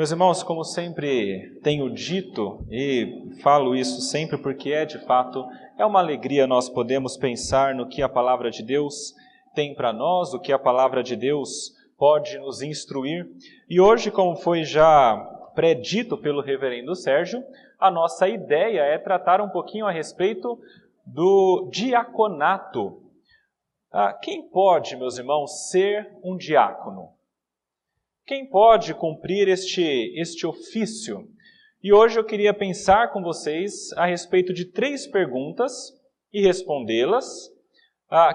Meus irmãos, como sempre tenho dito, e falo isso sempre porque de fato, é uma alegria nós podemos pensar no que a palavra de Deus tem para nós, o que a palavra de Deus pode nos instruir. E hoje, como foi já predito pelo reverendo Sérgio, a nossa ideia é tratar um pouquinho a respeito do diaconato. Quem pode, meus irmãos, ser um diácono? Quem pode cumprir este ofício? E hoje eu queria pensar com vocês a respeito de 3 perguntas e respondê-las,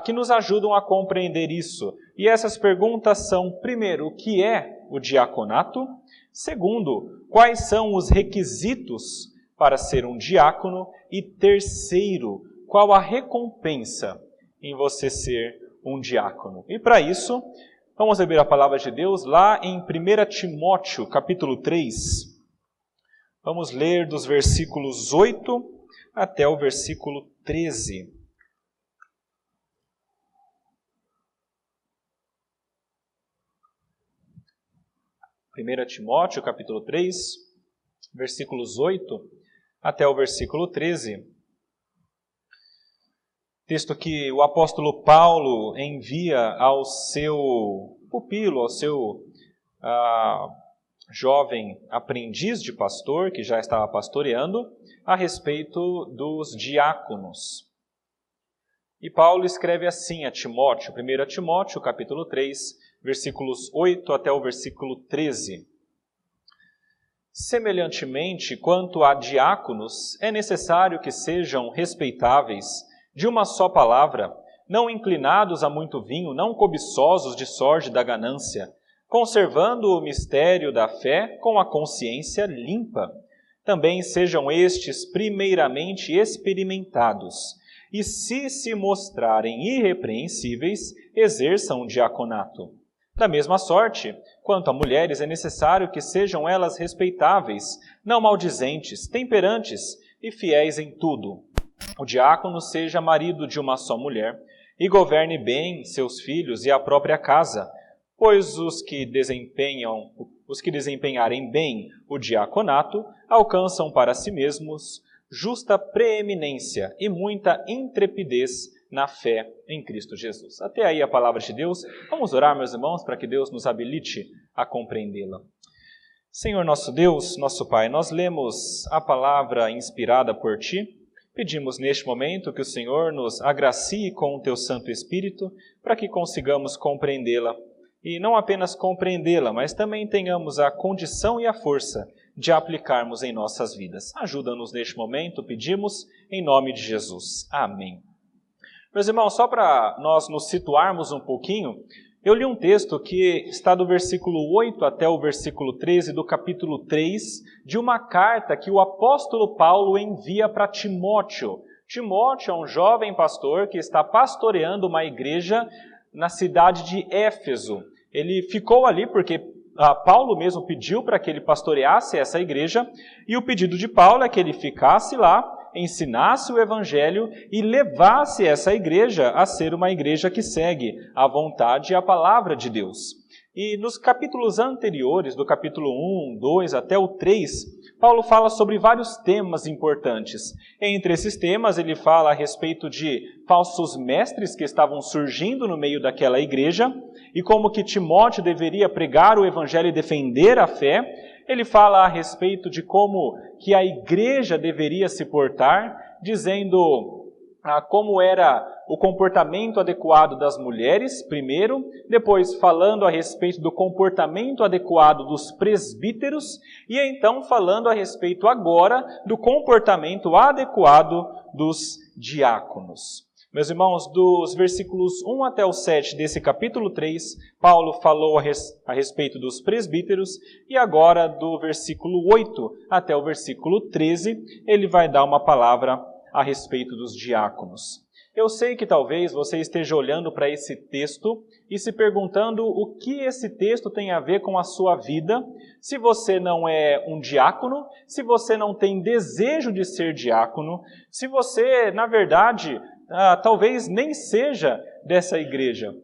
que nos ajudam a compreender isso. E essas perguntas são, primeiro, o que é o diaconato? Segundo, quais são os requisitos para ser um diácono? E terceiro, qual a recompensa em você ser um diácono? E para isso, vamos abrir a palavra de Deus lá em 1 Timóteo, capítulo 3. Vamos ler dos versículos 8 até o versículo 13. 1 Timóteo, capítulo 3, versículos 8 até o versículo 13. Texto que o apóstolo Paulo envia ao seu pupilo, ao seu jovem aprendiz de pastor, que já estava pastoreando, a respeito dos diáconos. E Paulo escreve assim a Timóteo, 1 Timóteo, capítulo 3, versículos 8 até o versículo 13. Semelhantemente, quanto a diáconos, é necessário que sejam respeitáveis, de uma só palavra, não inclinados a muito vinho, não cobiçosos de sorte da ganância, conservando o mistério da fé com a consciência limpa. Também sejam estes primeiramente experimentados, e se mostrarem irrepreensíveis, exerçam o diaconato. Da mesma sorte, quanto a mulheres, é necessário que sejam elas respeitáveis, não maldizentes, temperantes e fiéis em tudo. O diácono seja marido de uma só mulher e governe bem seus filhos e a própria casa, pois os que desempenharem bem o diaconato alcançam para si mesmos justa preeminência e muita intrepidez na fé em Cristo Jesus. Até aí a palavra de Deus. Vamos orar, meus irmãos, para que Deus nos habilite a compreendê-la. Senhor nosso Deus, nosso Pai, nós lemos a palavra inspirada por Ti. Pedimos neste momento que o Senhor nos agracie com o Teu Santo Espírito para que consigamos compreendê-la. E não apenas compreendê-la, mas também tenhamos a condição e a força de aplicarmos em nossas vidas. Ajuda-nos neste momento, pedimos, em nome de Jesus. Amém. Meus irmãos, só para nós nos situarmos um pouquinho, eu li um texto que está do versículo 8 até o versículo 13 do capítulo 3, de uma carta que o apóstolo Paulo envia para Timóteo. Timóteo é um jovem pastor que está pastoreando uma igreja na cidade de Éfeso. Ele ficou ali porque Paulo mesmo pediu para que ele pastoreasse essa igreja, e o pedido de Paulo é que ele ficasse lá, ensinasse o evangelho e levasse essa igreja a ser uma igreja que segue a vontade e a palavra de Deus. E nos capítulos anteriores, do capítulo 1, 2 até o 3, Paulo fala sobre vários temas importantes. Entre esses temas, ele fala a respeito de falsos mestres que estavam surgindo no meio daquela igreja, e como que Timóteo deveria pregar o evangelho e defender a fé. Ele fala a respeito de como que a igreja deveria se portar, dizendo como era o comportamento adequado das mulheres, primeiro, depois falando a respeito do comportamento adequado dos presbíteros, e então falando a respeito agora do comportamento adequado dos diáconos. Meus irmãos, dos versículos 1 até o 7 desse capítulo 3, Paulo falou a respeito dos presbíteros, e agora do versículo 8 até o versículo 13, ele vai dar uma palavra a respeito dos diáconos. Eu sei que talvez você esteja olhando para esse texto e se perguntando o que esse texto tem a ver com a sua vida, se você não é um diácono, se você não tem desejo de ser diácono, se você, na verdade, talvez nem seja dessa igreja.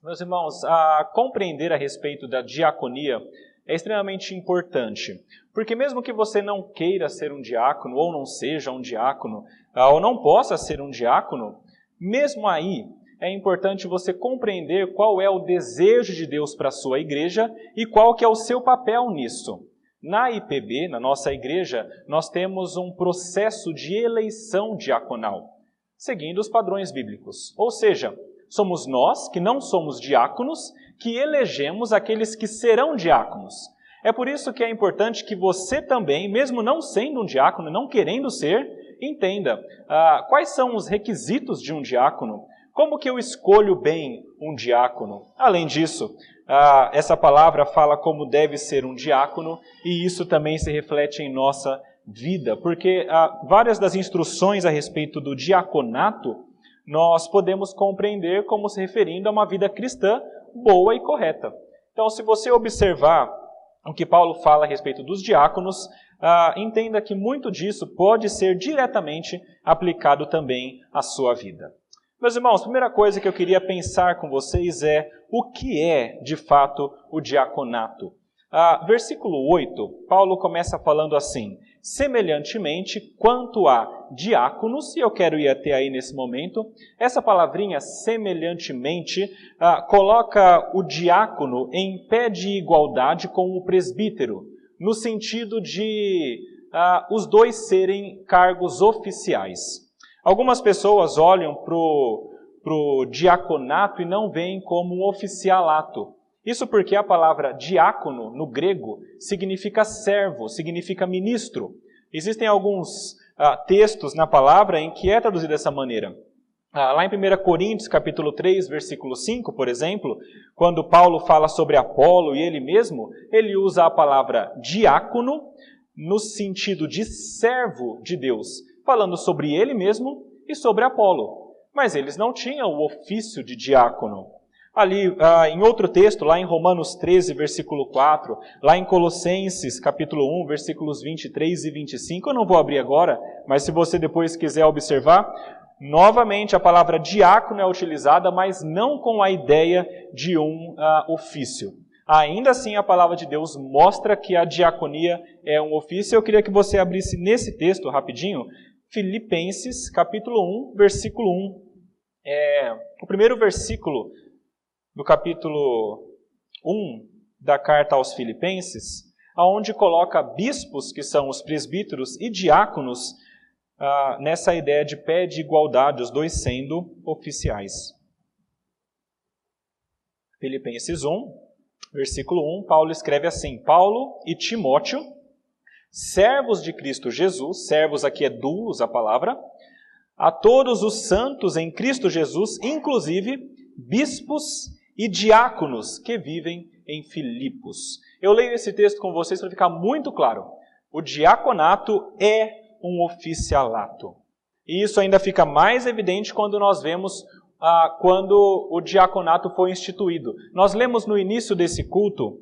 Meus irmãos, a compreender a respeito da diaconia é extremamente importante. Porque mesmo que você não queira ser um diácono, ou não seja um diácono, ou não possa ser um diácono, mesmo aí é importante você compreender qual é o desejo de Deus para a sua igreja e qual que é o seu papel nisso. Na IPB, na nossa igreja, nós temos um processo de eleição diaconal, seguindo os padrões bíblicos. Ou seja, somos nós, que não somos diáconos, que elegemos aqueles que serão diáconos. É por isso que é importante que você também, mesmo não sendo um diácono, não querendo ser, entenda quais são os requisitos de um diácono, como que eu escolho bem um diácono. Além disso, essa palavra fala como deve ser um diácono e isso também se reflete em nossa vida, porque várias das instruções a respeito do diaconato nós podemos compreender como se referindo a uma vida cristã boa e correta. Então, se você observar o que Paulo fala a respeito dos diáconos, entenda que muito disso pode ser diretamente aplicado também à sua vida. Meus irmãos, a primeira coisa que eu queria pensar com vocês é o que é, de fato, o diaconato. Versículo 8, Paulo começa falando assim: semelhantemente, quanto a diáconos, e eu quero ir até aí nesse momento, essa palavrinha semelhantemente coloca o diácono em pé de igualdade com o presbítero, no sentido de os dois serem cargos oficiais. Algumas pessoas olham para o diaconato e não veem como um oficialato. Isso porque a palavra diácono, no grego, significa servo, significa ministro. Existem alguns textos na palavra em que é traduzido dessa maneira. Lá em 1 Coríntios, capítulo 3, versículo 5, por exemplo, quando Paulo fala sobre Apolo e ele mesmo, ele usa a palavra diácono no sentido de servo de Deus, falando sobre ele mesmo e sobre Apolo. Mas eles não tinham o ofício de diácono. Ali, em outro texto, lá em Romanos 13, versículo 4, lá em Colossenses, capítulo 1, versículos 23 e 25, eu não vou abrir agora, mas se você depois quiser observar, novamente a palavra diácono é utilizada, mas não com a ideia de um ofício. Ainda assim, a palavra de Deus mostra que a diaconia é um ofício. Eu queria que você abrisse nesse texto, rapidinho, Filipenses, capítulo 1, versículo 1. O primeiro versículo do capítulo 1 da carta aos Filipenses, onde coloca bispos, que são os presbíteros, e diáconos, nessa ideia de pé de igualdade, os dois sendo oficiais. Filipenses 1, versículo 1, Paulo escreve assim: Paulo e Timóteo, servos de Cristo Jesus, servos aqui é doulos a palavra, a todos os santos em Cristo Jesus, inclusive bispos e diáconos que vivem em Filipos. Eu leio esse texto com vocês para ficar muito claro. O diaconato é um oficialato. E isso ainda fica mais evidente quando nós vemos quando o diaconato foi instituído. Nós lemos no início desse culto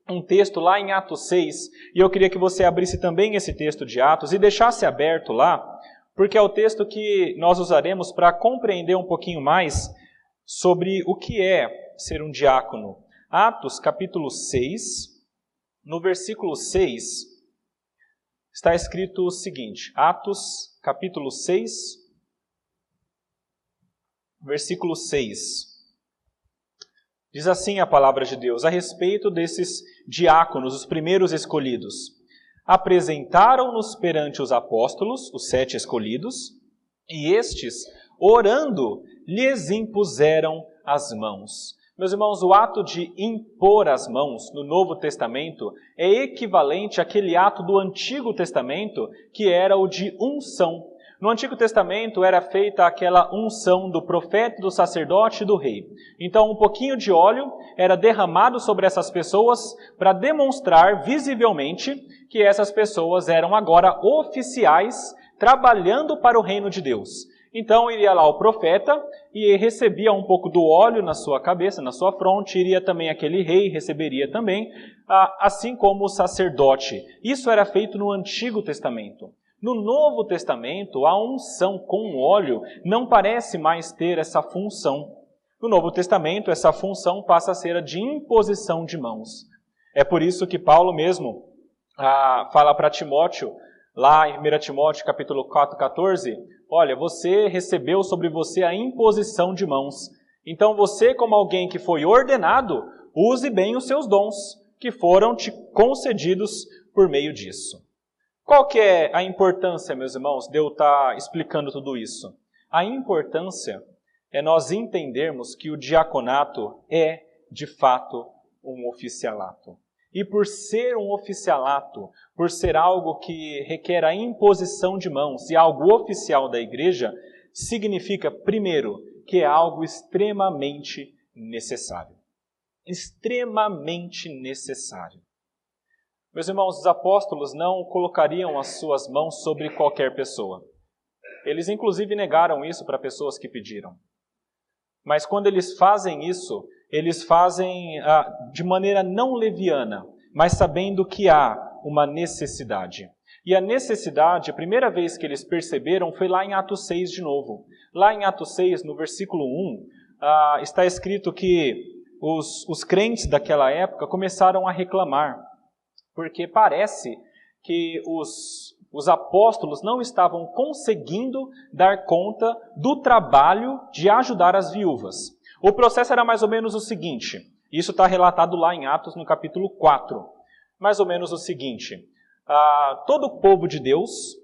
um texto lá em Atos 6, e eu queria que você abrisse também esse texto de Atos e deixasse aberto lá, porque é o texto que nós usaremos para compreender um pouquinho mais sobre o que é ser um diácono. Atos, capítulo 6, no versículo 6, está escrito o seguinte, Atos, capítulo 6, versículo 6. Diz assim a palavra de Deus, a respeito desses diáconos, os primeiros escolhidos. Apresentaram-nos perante os apóstolos, os 7 escolhidos, e estes, orando, lhes impuseram as mãos. Meus irmãos, o ato de impor as mãos no Novo Testamento é equivalente àquele ato do Antigo Testamento que era o de unção. No Antigo Testamento era feita aquela unção do profeta, do sacerdote e do rei. Então um pouquinho de óleo era derramado sobre essas pessoas para demonstrar visivelmente que essas pessoas eram agora oficiais trabalhando para o reino de Deus. Então iria lá o profeta e recebia um pouco do óleo na sua cabeça, na sua fronte, iria também aquele rei, receberia também, assim como o sacerdote. Isso era feito no Antigo Testamento. No Novo Testamento, a unção com óleo não parece mais ter essa função. No Novo Testamento, essa função passa a ser a de imposição de mãos. É por isso que Paulo mesmo fala para Timóteo, lá em 1 Timóteo capítulo 4, 14, olha, você recebeu sobre você a imposição de mãos. Então você, como alguém que foi ordenado, use bem os seus dons, que foram te concedidos por meio disso. Qual que é a importância, meus irmãos, de eu estar explicando tudo isso? A importância é nós entendermos que o diaconato é, de fato, um oficialato. E por ser um oficialato, por ser algo que requer a imposição de mãos e algo oficial da igreja, significa, primeiro, que é algo extremamente necessário. Extremamente necessário. Meus irmãos, os apóstolos não colocariam as suas mãos sobre qualquer pessoa. Eles, inclusive, negaram isso para pessoas que pediram. Mas quando eles fazem isso, eles fazem de maneira não leviana, mas sabendo que há uma necessidade. E a necessidade, a primeira vez que eles perceberam, foi lá em Atos 6 de novo. Lá em Atos 6, no versículo 1, está escrito que os crentes daquela época começaram a reclamar, porque parece que os apóstolos não estavam conseguindo dar conta do trabalho de ajudar as viúvas. O processo era mais ou menos o seguinte, isso está relatado lá em Atos, no capítulo 4. Mais ou menos o seguinte, todo o povo de Deus,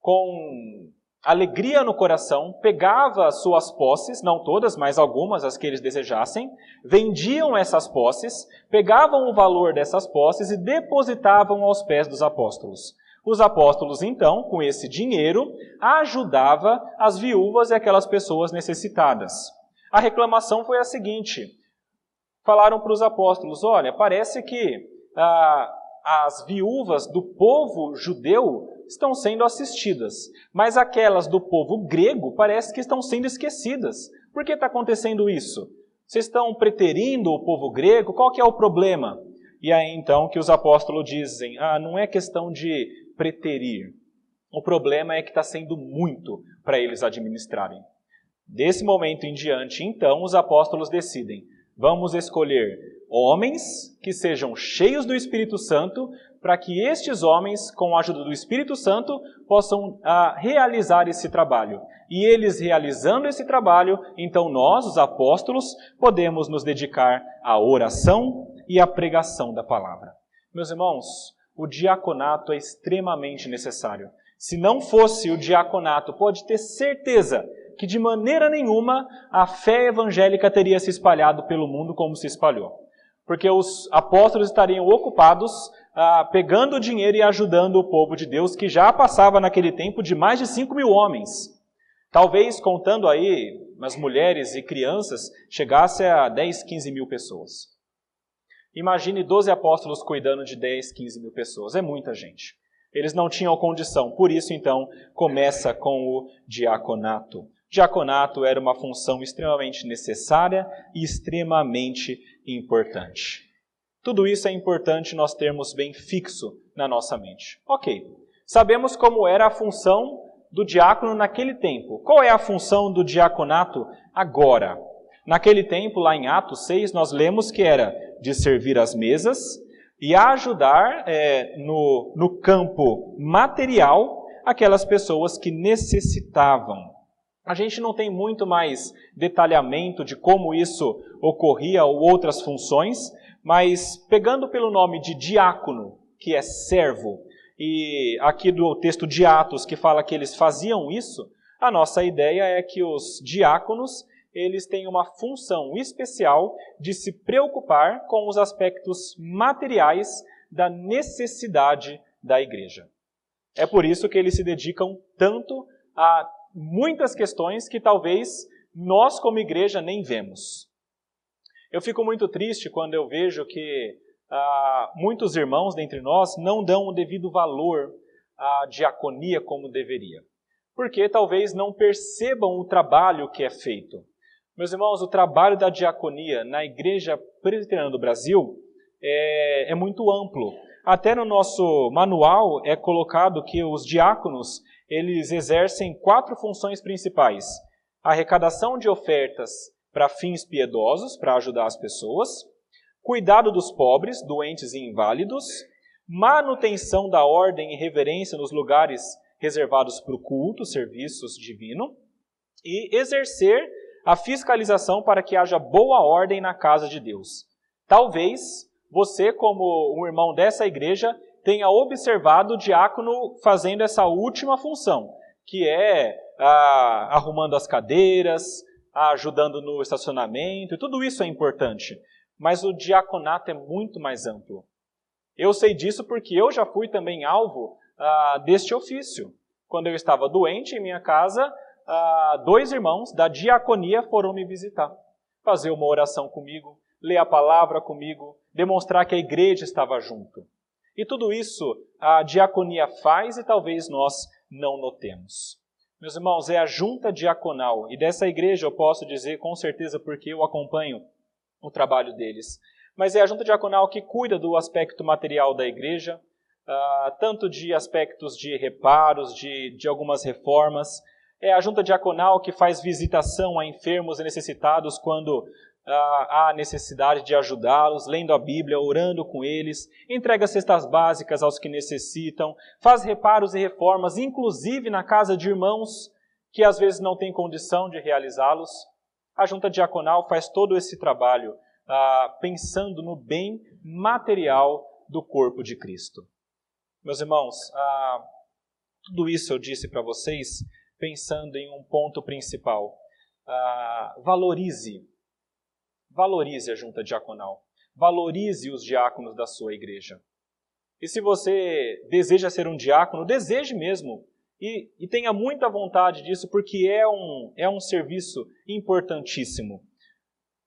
com alegria no coração, pegava suas posses, não todas, mas algumas, as que eles desejassem, vendiam essas posses, pegavam o valor dessas posses e depositavam aos pés dos apóstolos. Os apóstolos, então, com esse dinheiro, ajudavam as viúvas e aquelas pessoas necessitadas. A reclamação foi a seguinte, falaram para os apóstolos, olha, parece que as viúvas do povo judeu estão sendo assistidas, mas aquelas do povo grego parece que estão sendo esquecidas. Por que está acontecendo isso? Vocês estão preterindo o povo grego? Qual que é o problema? E aí então que os apóstolos dizem, não é questão de preterir. O problema é que está sendo muito para eles administrarem. Desse momento em diante, então, os apóstolos decidem, vamos escolher homens que sejam cheios do Espírito Santo, para que estes homens, com a ajuda do Espírito Santo, possam realizar esse trabalho. E eles realizando esse trabalho, então nós, os apóstolos, podemos nos dedicar à oração e à pregação da palavra. Meus irmãos, o diaconato é extremamente necessário. Se não fosse o diaconato, pode ter certeza que de maneira nenhuma a fé evangélica teria se espalhado pelo mundo como se espalhou. Porque os apóstolos estariam ocupados pegando o dinheiro e ajudando o povo de Deus, que já passava naquele tempo de mais de 5.000 homens. Talvez, contando aí as mulheres e crianças, chegasse a 10, 15 mil pessoas. Imagine 12 apóstolos cuidando de 10, 15 mil pessoas. É muita gente. Eles não tinham condição. Por isso, então, começa com o diaconato. Diaconato era uma função extremamente necessária e extremamente importante. Tudo isso é importante nós termos bem fixo na nossa mente. Ok, sabemos como era a função do diácono naquele tempo. Qual é a função do diaconato agora? Naquele tempo, lá em Atos 6, nós lemos que era de servir as mesas e ajudar no campo material aquelas pessoas que necessitavam. A gente não tem muito mais detalhamento de como isso ocorria ou outras funções, mas pegando pelo nome de diácono, que é servo, e aqui do texto de Atos que fala que eles faziam isso, a nossa ideia é que os diáconos, eles têm uma função especial de se preocupar com os aspectos materiais da necessidade da igreja. É por isso que eles se dedicam tanto a muitas questões que talvez nós como igreja nem vemos. Eu fico muito triste quando eu vejo que muitos irmãos dentre nós não dão o devido valor à diaconia como deveria. Porque talvez não percebam o trabalho que é feito. Meus irmãos, o trabalho da diaconia na Igreja Presbiteriana do Brasil é muito amplo. Até no nosso manual é colocado que os diáconos eles exercem 4 funções principais. A arrecadação de ofertas para fins piedosos, para ajudar as pessoas. cuidado dos pobres, doentes e inválidos, manutenção da ordem e reverência nos lugares reservados para o culto, serviços divino, e exercer a fiscalização para que haja boa ordem na casa de Deus. Talvez você, como um irmão dessa igreja, tenha observado o diácono fazendo essa última função, que é arrumando as cadeiras, ajudando no estacionamento, e tudo isso é importante. Mas o diaconato é muito mais amplo. Eu sei disso porque eu já fui também alvo deste ofício. Quando eu estava doente em minha casa, 2 irmãos da diaconia foram me visitar, fazer uma oração comigo, ler a palavra comigo, demonstrar que a igreja estava junto. E tudo isso a diaconia faz e talvez nós não notemos. Meus irmãos, é a junta diaconal, e dessa igreja eu posso dizer com certeza porque eu acompanho o trabalho deles. Mas é a junta diaconal que cuida do aspecto material da igreja, tanto de aspectos de reparos, de algumas reformas. É a junta diaconal que faz visitação a enfermos e necessitados quando há necessidade de ajudá-los, lendo a Bíblia, orando com eles, entrega cestas básicas aos que necessitam, faz reparos e reformas, inclusive na casa de irmãos que às vezes não têm condição de realizá-los. A junta diaconal faz todo esse trabalho pensando no bem material do corpo de Cristo. Meus irmãos, tudo isso eu disse para vocês pensando em um ponto principal. Valorize a junta diaconal. Valorize os diáconos da sua igreja. E se você deseja ser um diácono, deseje mesmo. E tenha muita vontade disso, porque é um serviço importantíssimo.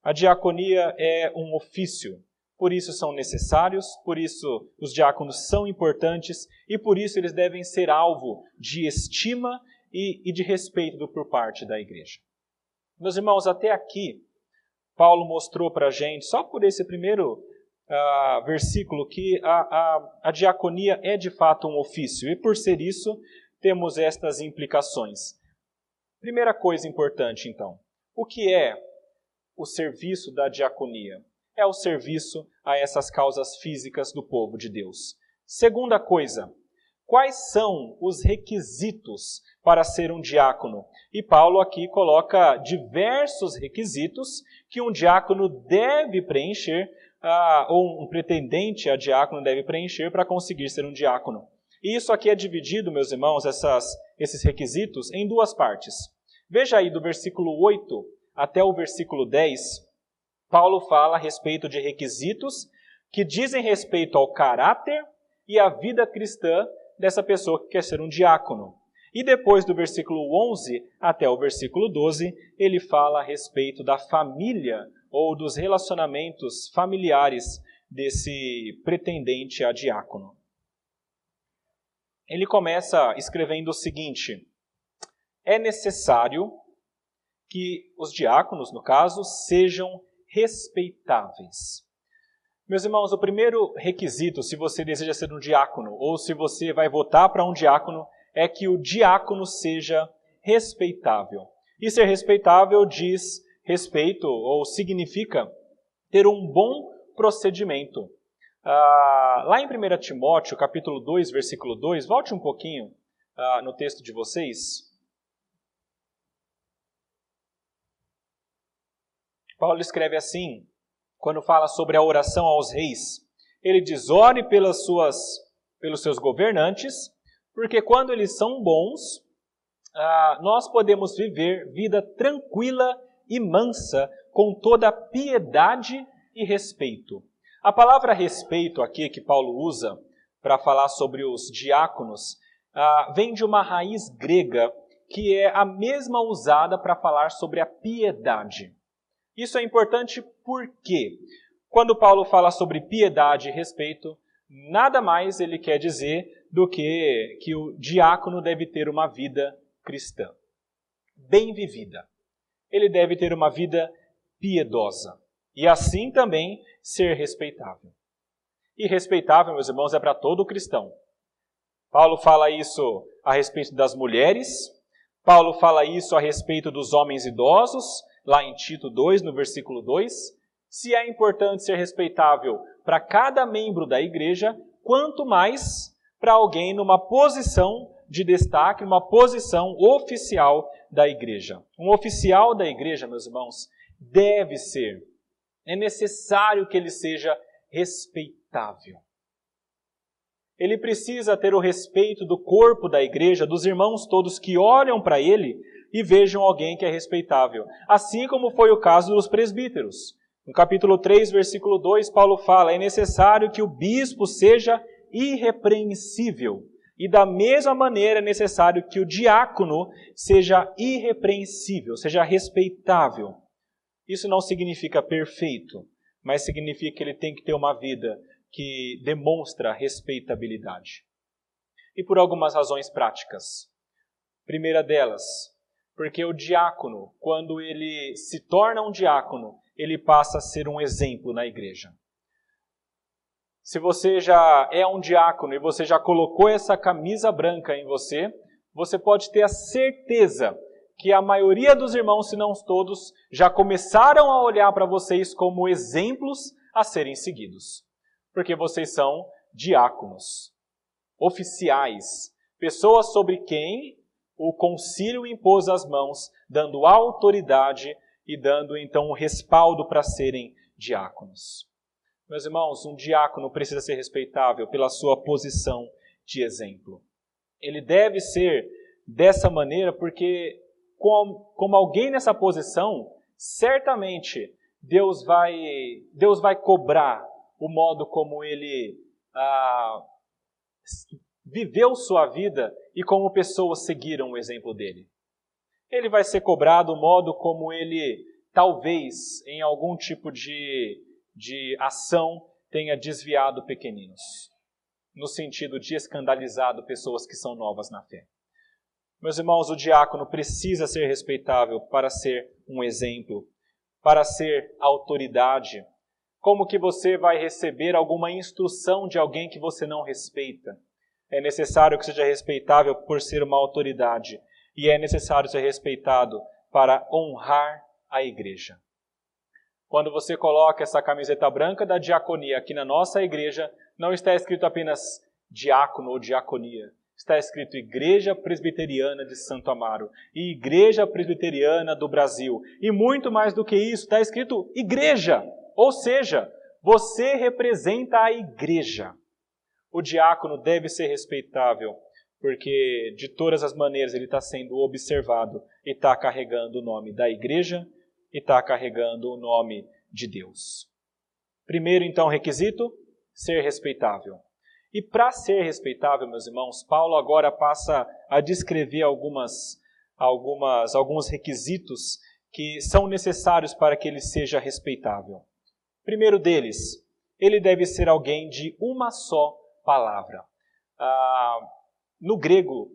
A diaconia é um ofício, por isso são necessários, por isso os diáconos são importantes e por isso eles devem ser alvo de estima e de respeito por parte da igreja. Meus irmãos, até aqui, Paulo mostrou para a gente, só por esse primeiro versículo, que a diaconia é de fato um ofício e por ser isso, temos estas implicações. Primeira coisa importante, então. O que é o serviço da diaconia? É o serviço a essas causas físicas do povo de Deus. Segunda coisa, quais são os requisitos para ser um diácono? E Paulo aqui coloca diversos requisitos que um diácono deve preencher, ou um pretendente a diácono deve preencher para conseguir ser um diácono. E isso aqui é dividido, meus irmãos, esses requisitos, em 2 partes. Veja aí do versículo 8 até o versículo 10, Paulo fala a respeito de requisitos que dizem respeito ao caráter e à vida cristã dessa pessoa que quer ser um diácono. E depois do versículo 11 até o versículo 12, ele fala a respeito da família ou dos relacionamentos familiares desse pretendente a diácono. Ele começa escrevendo o seguinte: é necessário que os diáconos, no caso, sejam respeitáveis. Meus irmãos, o primeiro requisito, se você deseja ser um diácono, ou se você vai votar para um diácono, é que o diácono seja respeitável. E ser respeitável diz respeito, ou significa ter um bom procedimento. Lá em 1 Timóteo, capítulo 2, versículo 2, volte um pouquinho no texto de vocês. Paulo escreve assim, quando fala sobre a oração aos reis. Ele diz: ore pelos seus governantes, porque quando eles são bons, nós podemos viver vida tranquila e mansa, com toda piedade e respeito. A palavra respeito aqui que Paulo usa para falar sobre os diáconos vem de uma raiz grega que é a mesma usada para falar sobre a piedade. Isso é importante porque, quando Paulo fala sobre piedade e respeito, nada mais ele quer dizer do que o diácono deve ter uma vida cristã, bem vivida. Ele deve ter uma vida piedosa e assim também ser respeitável. E respeitável, meus irmãos, é para todo cristão. Paulo fala isso a respeito das mulheres, Paulo fala isso a respeito dos homens idosos, lá em Tito 2, no versículo 2. Se é importante ser respeitável para cada membro da igreja, quanto mais para alguém numa posição de destaque, numa posição oficial da igreja. Um oficial da igreja, meus irmãos, deve ser, é necessário que ele seja respeitável. Ele precisa ter o respeito do corpo da igreja, dos irmãos todos que olham para ele e vejam alguém que é respeitável. Assim como foi o caso dos presbíteros. No capítulo 3, versículo 2, Paulo fala: é necessário que o bispo seja irrepreensível. E da mesma maneira é necessário que o diácono seja irrepreensível, seja respeitável. Isso não significa perfeito, mas significa que ele tem que ter uma vida que demonstra respeitabilidade. E por algumas razões práticas. Primeira delas, porque o diácono, quando ele se torna um diácono, ele passa a ser um exemplo na igreja. Se você já é um diácono e você já colocou essa camisa branca em você, você pode ter a certeza que a maioria dos irmãos, se não todos, já começaram a olhar para vocês como exemplos a serem seguidos. Porque vocês são diáconos, oficiais, pessoas sobre quem o concílio impôs as mãos, dando autoridade e dando então um respaldo para serem diáconos. Meus irmãos, um diácono precisa ser respeitável pela sua posição de exemplo. Ele deve ser dessa maneira porque, como alguém nessa posição, certamente Deus vai cobrar o modo como ele viveu sua vida e como pessoas seguiram o exemplo dele. Ele vai ser cobrado o modo como ele, talvez, em algum tipo de ação, tenha desviado pequeninos, no sentido de escandalizado pessoas que são novas na fé. Meus irmãos, o diácono precisa ser respeitável para ser um exemplo, para ser autoridade. Como que você vai receber alguma instrução de alguém que você não respeita? É necessário que seja respeitável por ser uma autoridade. E é necessário ser respeitado para honrar a igreja. Quando você coloca essa camiseta branca da diaconia aqui na nossa igreja, não está escrito apenas diácono ou diaconia. Está escrito Igreja Presbiteriana de Santo Amaro e Igreja Presbiteriana do Brasil. E muito mais do que isso, está escrito igreja. Ou seja, você representa a igreja. O diácono deve ser respeitável, porque de todas as maneiras ele está sendo observado e está carregando o nome da igreja e está carregando o nome de Deus. Primeiro, então, requisito, ser respeitável. E para ser respeitável, meus irmãos, Paulo agora passa a descrever alguns requisitos que são necessários para que ele seja respeitável. Primeiro deles, ele deve ser alguém de uma só palavra. No grego,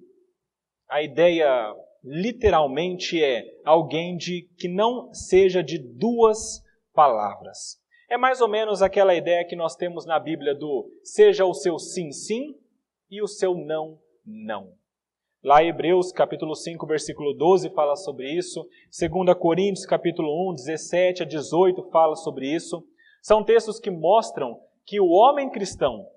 a ideia literalmente é alguém que não seja de duas palavras. É mais ou menos aquela ideia que nós temos na Bíblia do seja o seu sim, sim e o seu não, não. Lá em Hebreus, capítulo 5, versículo 12, fala sobre isso. 2 Coríntios, capítulo 1, 17 a 18, fala sobre isso. São textos que mostram que o homem cristão,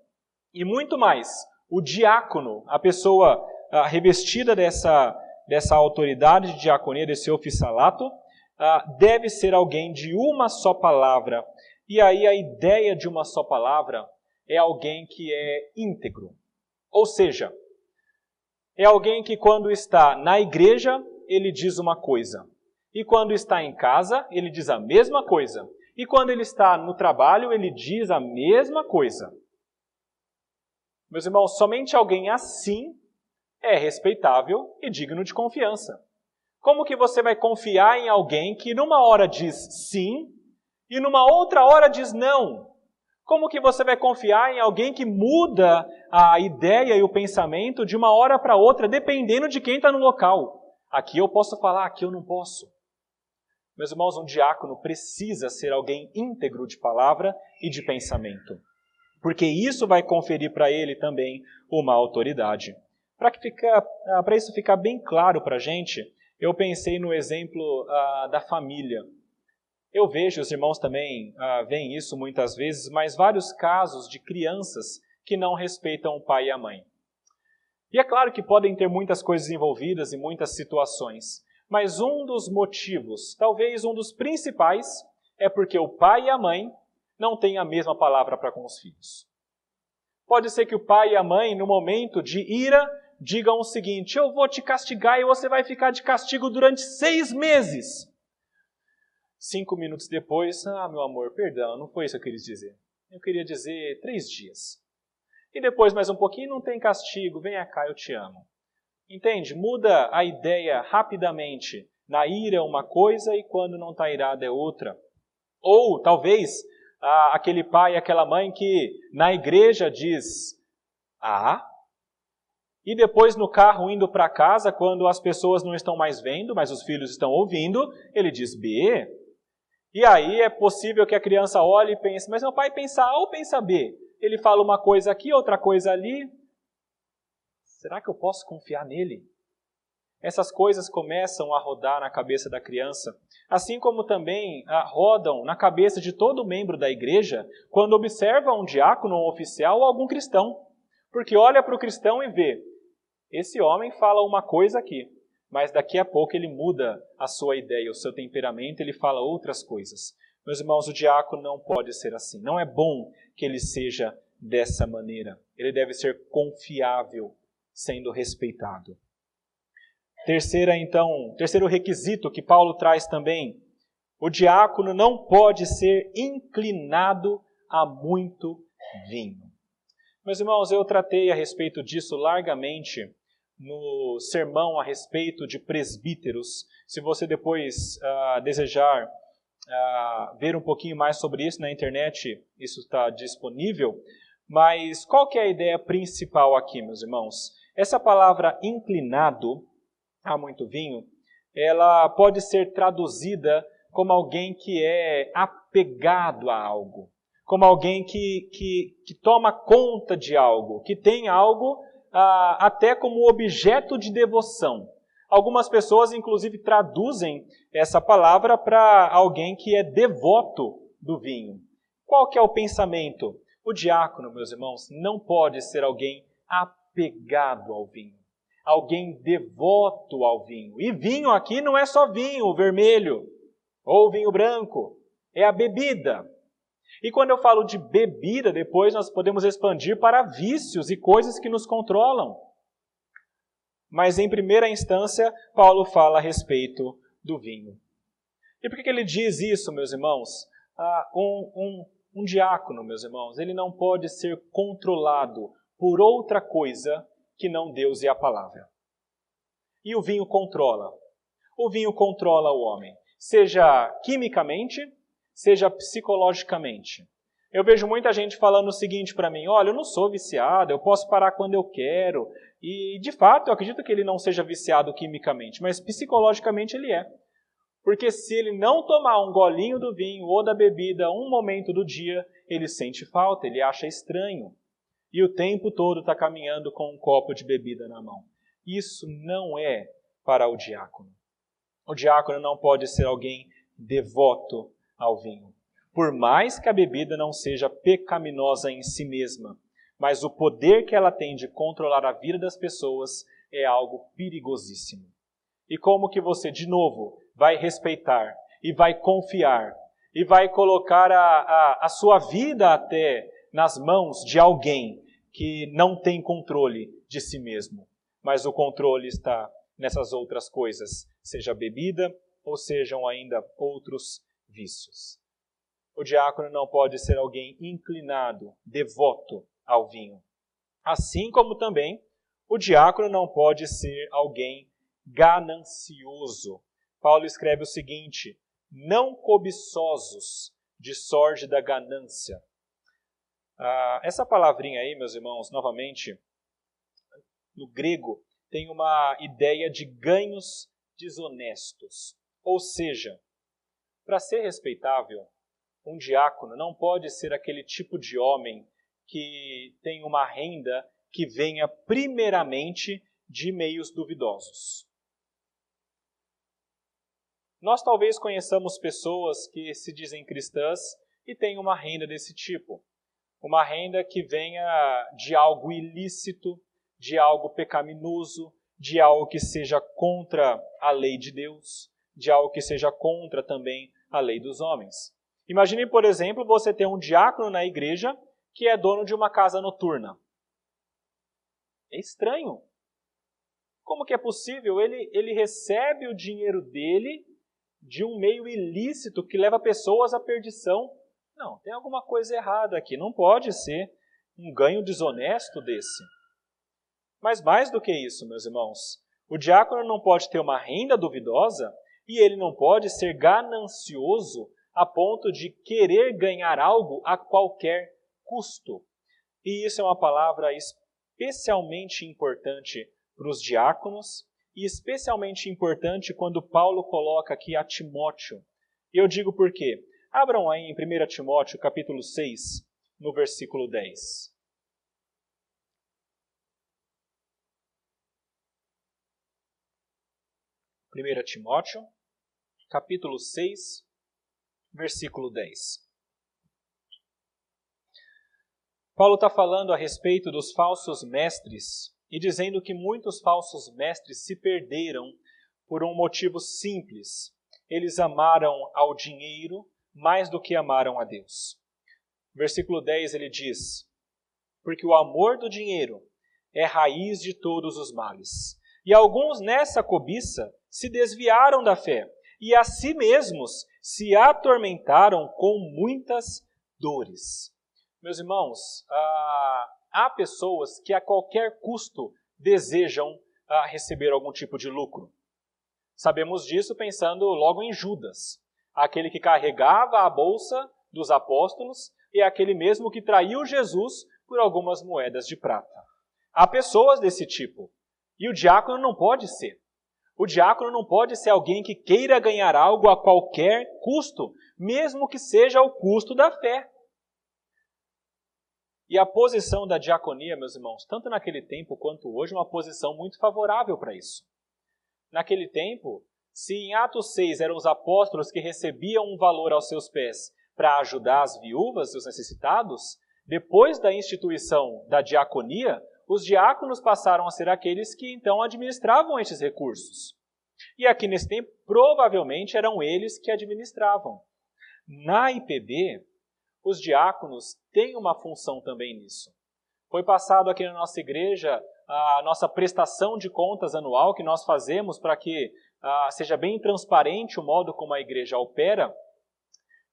e muito mais, o diácono, a pessoa revestida dessa autoridade de diaconia, desse oficialato, deve ser alguém de uma só palavra. E aí a ideia de uma só palavra é alguém que é íntegro. Ou seja, é alguém que quando está na igreja, ele diz uma coisa. E quando está em casa, ele diz a mesma coisa. E quando ele está no trabalho, ele diz a mesma coisa. Meus irmãos, somente alguém assim é respeitável e digno de confiança. Como que você vai confiar em alguém que numa hora diz sim e numa outra hora diz não? Como que você vai confiar em alguém que muda a ideia e o pensamento de uma hora para outra, dependendo de quem está no local? Aqui eu posso falar, aqui eu não posso. Meus irmãos, um diácono precisa ser alguém íntegro de palavra e de pensamento, porque isso vai conferir para ele também uma autoridade. Para isso ficar bem claro para a gente, eu pensei no exemplo da família. Eu vejo, os irmãos também veem isso muitas vezes, mas vários casos de crianças que não respeitam o pai e a mãe. E é claro que podem ter muitas coisas envolvidas e muitas situações, mas um dos motivos, talvez um dos principais, é porque o pai e a mãe não têm a mesma palavra para com os filhos. Pode ser que o pai e a mãe, no momento de ira, digam o seguinte: eu vou te castigar e você vai ficar de castigo durante 6 meses. 5 minutos depois, meu amor, perdão, não foi isso que eu quis dizer. Eu queria dizer 3 dias. E depois, mais um pouquinho, não tem castigo, venha cá, eu te amo. Entende? Muda a ideia rapidamente. Na ira é uma coisa e quando não está irado é outra. Ou, talvez, aquele pai e aquela mãe que na igreja diz A, e depois no carro indo para casa, quando as pessoas não estão mais vendo, mas os filhos estão ouvindo, ele diz B. E aí é possível que a criança olhe e pense, mas meu pai pensa A ou pensa B? Ele fala uma coisa aqui, outra coisa ali. Será que eu posso confiar nele? Essas coisas começam a rodar na cabeça da criança, assim como também rodam na cabeça de todo membro da igreja quando observa um diácono, um oficial ou algum cristão. Porque olha para o cristão e vê, esse homem fala uma coisa aqui, mas daqui a pouco ele muda a sua ideia, o seu temperamento, ele fala outras coisas. Meus irmãos, o diácono não pode ser assim. Não é bom que ele seja dessa maneira. Ele deve ser confiável, sendo respeitado. Terceiro requisito que Paulo traz também: o diácono não pode ser inclinado a muito vinho. Meus irmãos, eu tratei a respeito disso largamente no sermão a respeito de presbíteros. Se você depois desejar ver um pouquinho mais sobre isso na internet, isso está disponível. Mas qual que é a ideia principal aqui, meus irmãos? Essa palavra inclinado a muito vinho, ela pode ser traduzida como alguém que é apegado a algo, como alguém que toma conta de algo, que tem algo até como objeto de devoção. Algumas pessoas, inclusive, traduzem essa palavra para alguém que é devoto do vinho. Qual que é o pensamento? O diácono, meus irmãos, não pode ser alguém apegado ao vinho. Alguém devoto ao vinho. E vinho aqui não é só vinho vermelho ou vinho branco. É a bebida. E quando eu falo de bebida, depois nós podemos expandir para vícios e coisas que nos controlam. Mas em primeira instância, Paulo fala a respeito do vinho. E por que ele diz isso, meus irmãos? Um diácono, meus irmãos, ele não pode ser controlado por outra coisa que não Deus e a palavra. E o vinho controla. O vinho controla o homem, seja quimicamente, seja psicologicamente. Eu vejo muita gente falando o seguinte para mim: olha, eu não sou viciado, eu posso parar quando eu quero. E, de fato, eu acredito que ele não seja viciado quimicamente, mas psicologicamente ele é. Porque se ele não tomar um golinho do vinho ou da bebida um momento do dia, ele sente falta, ele acha estranho. E o tempo todo está caminhando com um copo de bebida na mão. Isso não é para o diácono. O diácono não pode ser alguém devoto ao vinho. Por mais que a bebida não seja pecaminosa em si mesma, mas o poder que ela tem de controlar a vida das pessoas é algo perigosíssimo. E como que você, de novo, vai respeitar e vai confiar e vai colocar a sua vida até nas mãos de alguém que não tem controle de si mesmo, mas o controle está nessas outras coisas, seja bebida ou sejam ainda outros vícios. O diácono não pode ser alguém inclinado, devoto ao vinho. Assim como também o diácono não pode ser alguém ganancioso. Paulo escreve o seguinte: não cobiçosos de sorte da ganância. Essa palavrinha aí, meus irmãos, novamente, no grego, tem uma ideia de ganhos desonestos. Ou seja, para ser respeitável, um diácono não pode ser aquele tipo de homem que tem uma renda que venha primeiramente de meios duvidosos. Nós talvez conheçamos pessoas que se dizem cristãs e têm uma renda desse tipo. Uma renda que venha de algo ilícito, de algo pecaminoso, de algo que seja contra a lei de Deus, de algo que seja contra também a lei dos homens. Imagine, por exemplo, você ter um diácono na igreja que é dono de uma casa noturna. É estranho. Como que é possível? Ele recebe o dinheiro dele de um meio ilícito que leva pessoas à perdição. Não, tem alguma coisa errada aqui. Não pode ser um ganho desonesto desse. Mas mais do que isso, meus irmãos, o diácono não pode ter uma renda duvidosa e ele não pode ser ganancioso a ponto de querer ganhar algo a qualquer custo. E isso é uma palavra especialmente importante para os diáconos e especialmente importante quando Paulo coloca aqui a Timóteo. E eu digo por quê? Abram aí em 1 Timóteo, capítulo 6, no versículo 10. Primeira Timóteo, capítulo 6, versículo 10. Paulo está falando a respeito dos falsos mestres e dizendo que muitos falsos mestres se perderam por um motivo simples. Eles amaram ao dinheiro mais do que amaram a Deus. Versículo 10 ele diz: porque o amor do dinheiro é raiz de todos os males. E alguns nessa cobiça se desviaram da fé e a si mesmos se atormentaram com muitas dores. Meus irmãos, há pessoas que a qualquer custo desejam receber algum tipo de lucro. Sabemos disso pensando logo em Judas, aquele que carregava a bolsa dos apóstolos e aquele mesmo que traiu Jesus por algumas moedas de prata. Há pessoas desse tipo, e o diácono não pode ser. O diácono não pode ser alguém que queira ganhar algo a qualquer custo, mesmo que seja o custo da fé. E a posição da diaconia, meus irmãos, tanto naquele tempo quanto hoje, é uma posição muito favorável para isso. Naquele tempo, se em Atos 6 eram os apóstolos que recebiam um valor aos seus pés para ajudar as viúvas e os necessitados, depois da instituição da diaconia, os diáconos passaram a ser aqueles que então administravam esses recursos. E aqui nesse tempo, provavelmente eram eles que administravam. Na IPB, os diáconos têm uma função também nisso. Foi passado aqui na nossa igreja a nossa prestação de contas anual que nós fazemos para que seja bem transparente o modo como a igreja opera.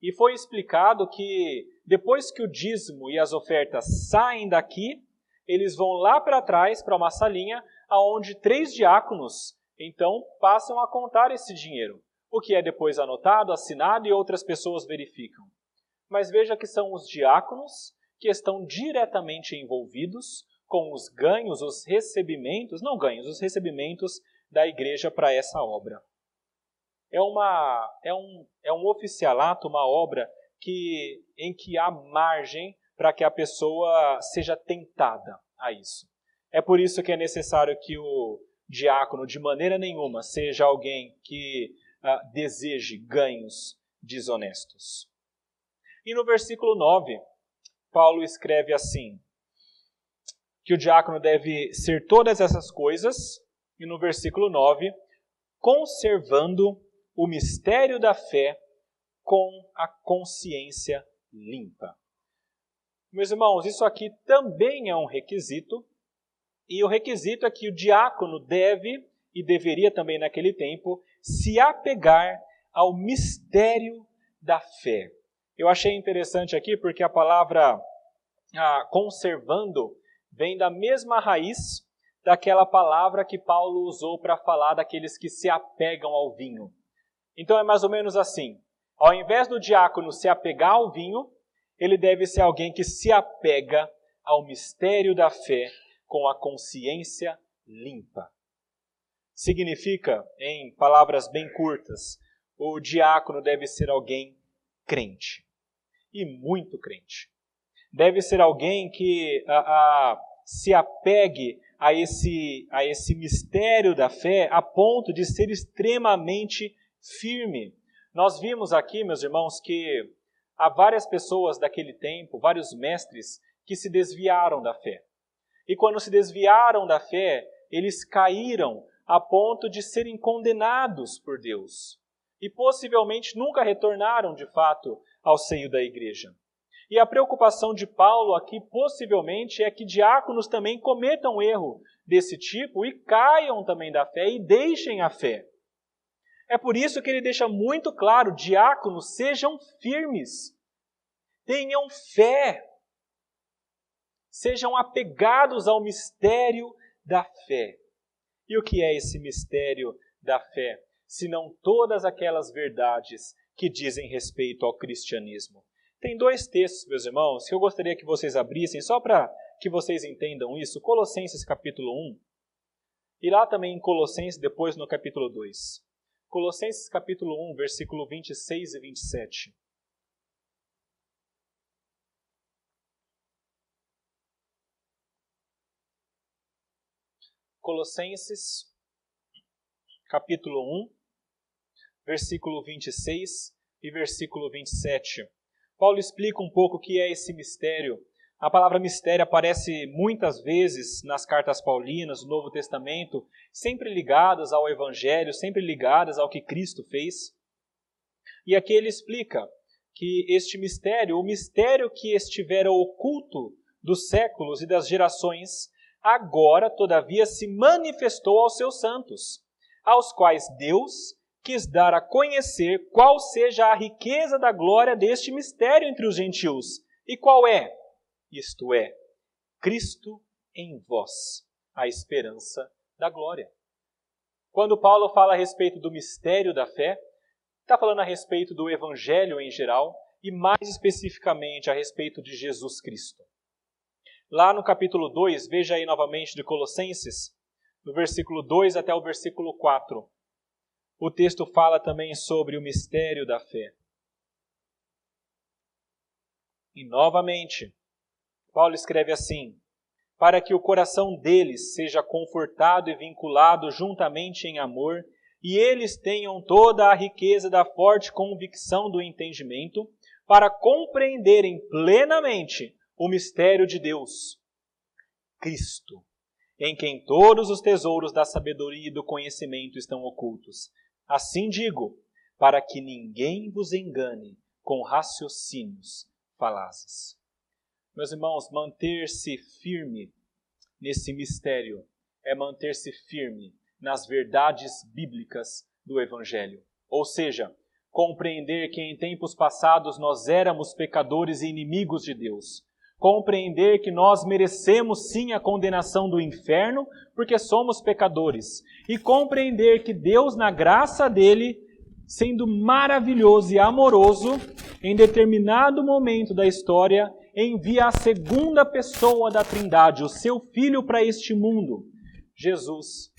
E foi explicado que depois que o dízimo e as ofertas saem daqui, eles vão lá para trás, para uma salinha, onde 3 diáconos, então, passam a contar esse dinheiro. O que é depois anotado, assinado e outras pessoas verificam. Mas veja que são os diáconos que estão diretamente envolvidos com os ganhos, os recebimentos, não ganhos, os recebimentos da igreja para essa obra. É um oficialato, uma obra em que há margem para que a pessoa seja tentada a isso. É por isso que é necessário que o diácono, de maneira nenhuma, seja alguém que deseje ganhos desonestos. E no versículo 9, Paulo escreve assim, que o diácono deve ser todas essas coisas, e no versículo 9, conservando o mistério da fé com a consciência limpa. Meus irmãos, isso aqui também é um requisito, e o requisito é que o diácono deve, e deveria também naquele tempo, se apegar ao mistério da fé. Eu achei interessante aqui porque a palavra conservando vem da mesma raiz daquela palavra que Paulo usou para falar daqueles que se apegam ao vinho. Então é mais ou menos assim. Ao invés do diácono se apegar ao vinho, ele deve ser alguém que se apega ao mistério da fé com a consciência limpa. Significa, em palavras bem curtas, o diácono deve ser alguém crente. E muito crente. Deve ser alguém que se apegue a esse mistério da fé a ponto de ser extremamente firme. Nós vimos aqui, meus irmãos, que há várias pessoas daquele tempo, vários mestres, que se desviaram da fé. E quando se desviaram da fé, eles caíram a ponto de serem condenados por Deus. E possivelmente nunca retornaram, de fato, ao seio da igreja. E a preocupação de Paulo aqui, possivelmente, é que diáconos também cometam erro desse tipo e caiam também da fé e deixem a fé. É por isso que ele deixa muito claro, diáconos, sejam firmes, tenham fé, sejam apegados ao mistério da fé. E o que é esse mistério da fé? Senão todas aquelas verdades que dizem respeito ao cristianismo. Tem dois textos, meus irmãos, que eu gostaria que vocês abrissem, só para que vocês entendam isso. Colossenses capítulo 1, e lá também em Colossenses, depois no capítulo 2. Colossenses capítulo 1, versículo 26 e 27. Colossenses capítulo 1, versículo 26 e versículo 27. Paulo explica um pouco o que é esse mistério. A palavra mistério aparece muitas vezes nas cartas paulinas, no Novo Testamento, sempre ligadas ao Evangelho, sempre ligadas ao que Cristo fez. E aqui ele explica que este mistério, o mistério que estivera oculto dos séculos e das gerações, agora, todavia, se manifestou aos seus santos, aos quais Deus quis dar a conhecer qual seja a riqueza da glória deste mistério entre os gentios. E qual é? Isto é, Cristo em vós, a esperança da glória. Quando Paulo fala a respeito do mistério da fé, está falando a respeito do Evangelho em geral e mais especificamente a respeito de Jesus Cristo. Lá no capítulo 2, veja aí novamente de Colossenses, do versículo 2 até o versículo 4. O texto fala também sobre o mistério da fé. E novamente, Paulo escreve assim: para que o coração deles seja confortado e vinculado juntamente em amor, e eles tenham toda a riqueza da forte convicção do entendimento, para compreenderem plenamente o mistério de Deus, Cristo, em quem todos os tesouros da sabedoria e do conhecimento estão ocultos. Assim digo, para que ninguém vos engane com raciocínios falazes. Meus irmãos, manter-se firme nesse mistério é manter-se firme nas verdades bíblicas do Evangelho. Ou seja, compreender que em tempos passados nós éramos pecadores e inimigos de Deus. Compreender que nós merecemos sim a condenação do inferno porque somos pecadores. E compreender que Deus, na graça dele, sendo maravilhoso e amoroso, em determinado momento da história, envia a segunda pessoa da Trindade, o seu Filho, para este mundo. Jesus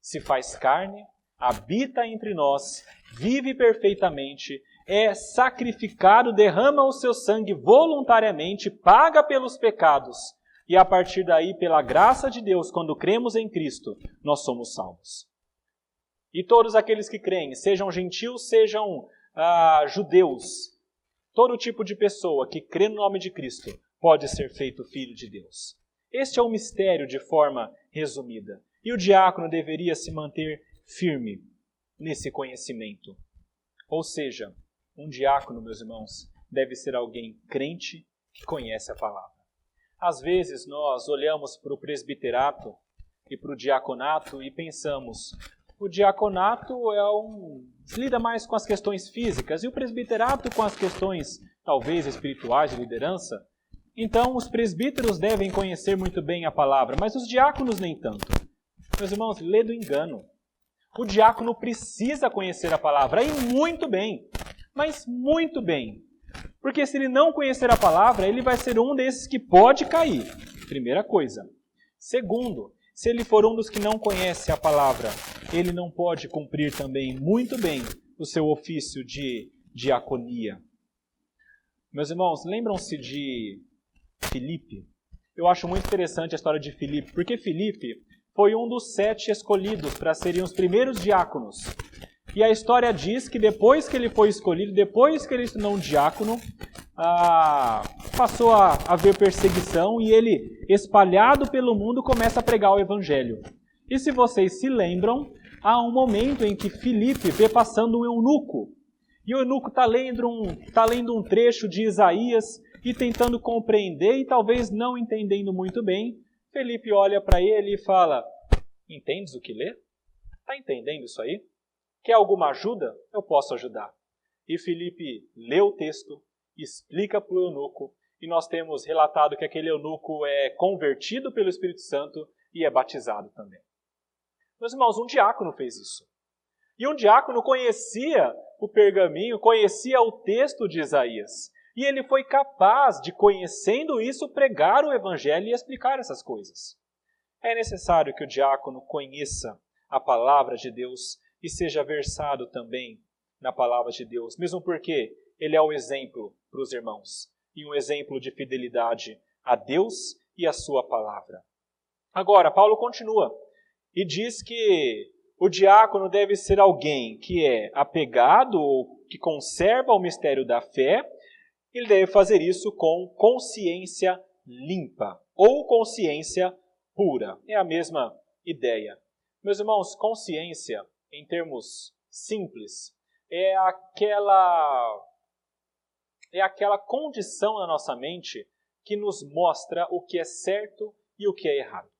se faz carne, habita entre nós, vive perfeitamente, é sacrificado, derrama o seu sangue voluntariamente, paga pelos pecados. E a partir daí, pela graça de Deus, quando cremos em Cristo, nós somos salvos. E todos aqueles que creem, sejam gentios, sejam judeus, todo tipo de pessoa que crê no nome de Cristo pode ser feito filho de Deus. Este é o mistério de forma resumida. E o diácono deveria se manter firme nesse conhecimento. Ou seja, um diácono, meus irmãos, deve ser alguém crente que conhece a palavra. Às vezes nós olhamos para o presbiterato e para o diaconato e pensamos, o diaconato lida mais com as questões físicas e o presbiterato com as questões, talvez, espirituais de liderança. Então, os presbíteros devem conhecer muito bem a palavra, mas os diáconos nem tanto. Meus irmãos, lê do engano. O diácono precisa conhecer a palavra, e muito bem, mas muito bem. Porque se ele não conhecer a palavra, ele vai ser um desses que pode cair. Primeira coisa. Segundo, se ele for um dos que não conhece a palavra, ele não pode cumprir também muito bem o seu ofício de diaconia. Meus irmãos, lembram-se de Filipe? Eu acho muito interessante a história de Filipe, porque Filipe foi um dos 7 escolhidos para serem os primeiros diáconos. E a história diz que depois que ele foi escolhido, depois que ele se tornou um diácono, passou a haver perseguição e ele, espalhado pelo mundo, começa a pregar o evangelho. E se vocês se lembram, há um momento em que Filipe vê passando um eunuco. E o eunuco está lendo um trecho de Isaías e tentando compreender e talvez não entendendo muito bem. Filipe olha para ele e fala: entendes o que lê? Está entendendo isso aí? Quer alguma ajuda? Eu posso ajudar. E Filipe lê o texto, explica para o eunuco, e nós temos relatado que aquele eunuco é convertido pelo Espírito Santo e é batizado também. Meus irmãos, um diácono fez isso. E um diácono conhecia o pergaminho, conhecia o texto de Isaías. E ele foi capaz de, conhecendo isso, pregar o evangelho e explicar essas coisas. É necessário que o diácono conheça a palavra de Deus e seja versado também na palavra de Deus, mesmo porque ele é o exemplo para os irmãos e um exemplo de fidelidade a Deus e a sua palavra. Agora, Paulo continua e diz que o diácono deve ser alguém que é apegado ou que conserva o mistério da fé. Ele deve fazer isso com consciência limpa ou consciência pura. É a mesma ideia. Meus irmãos, consciência, em termos simples, é aquela condição na nossa mente que nos mostra o que é certo e o que é errado.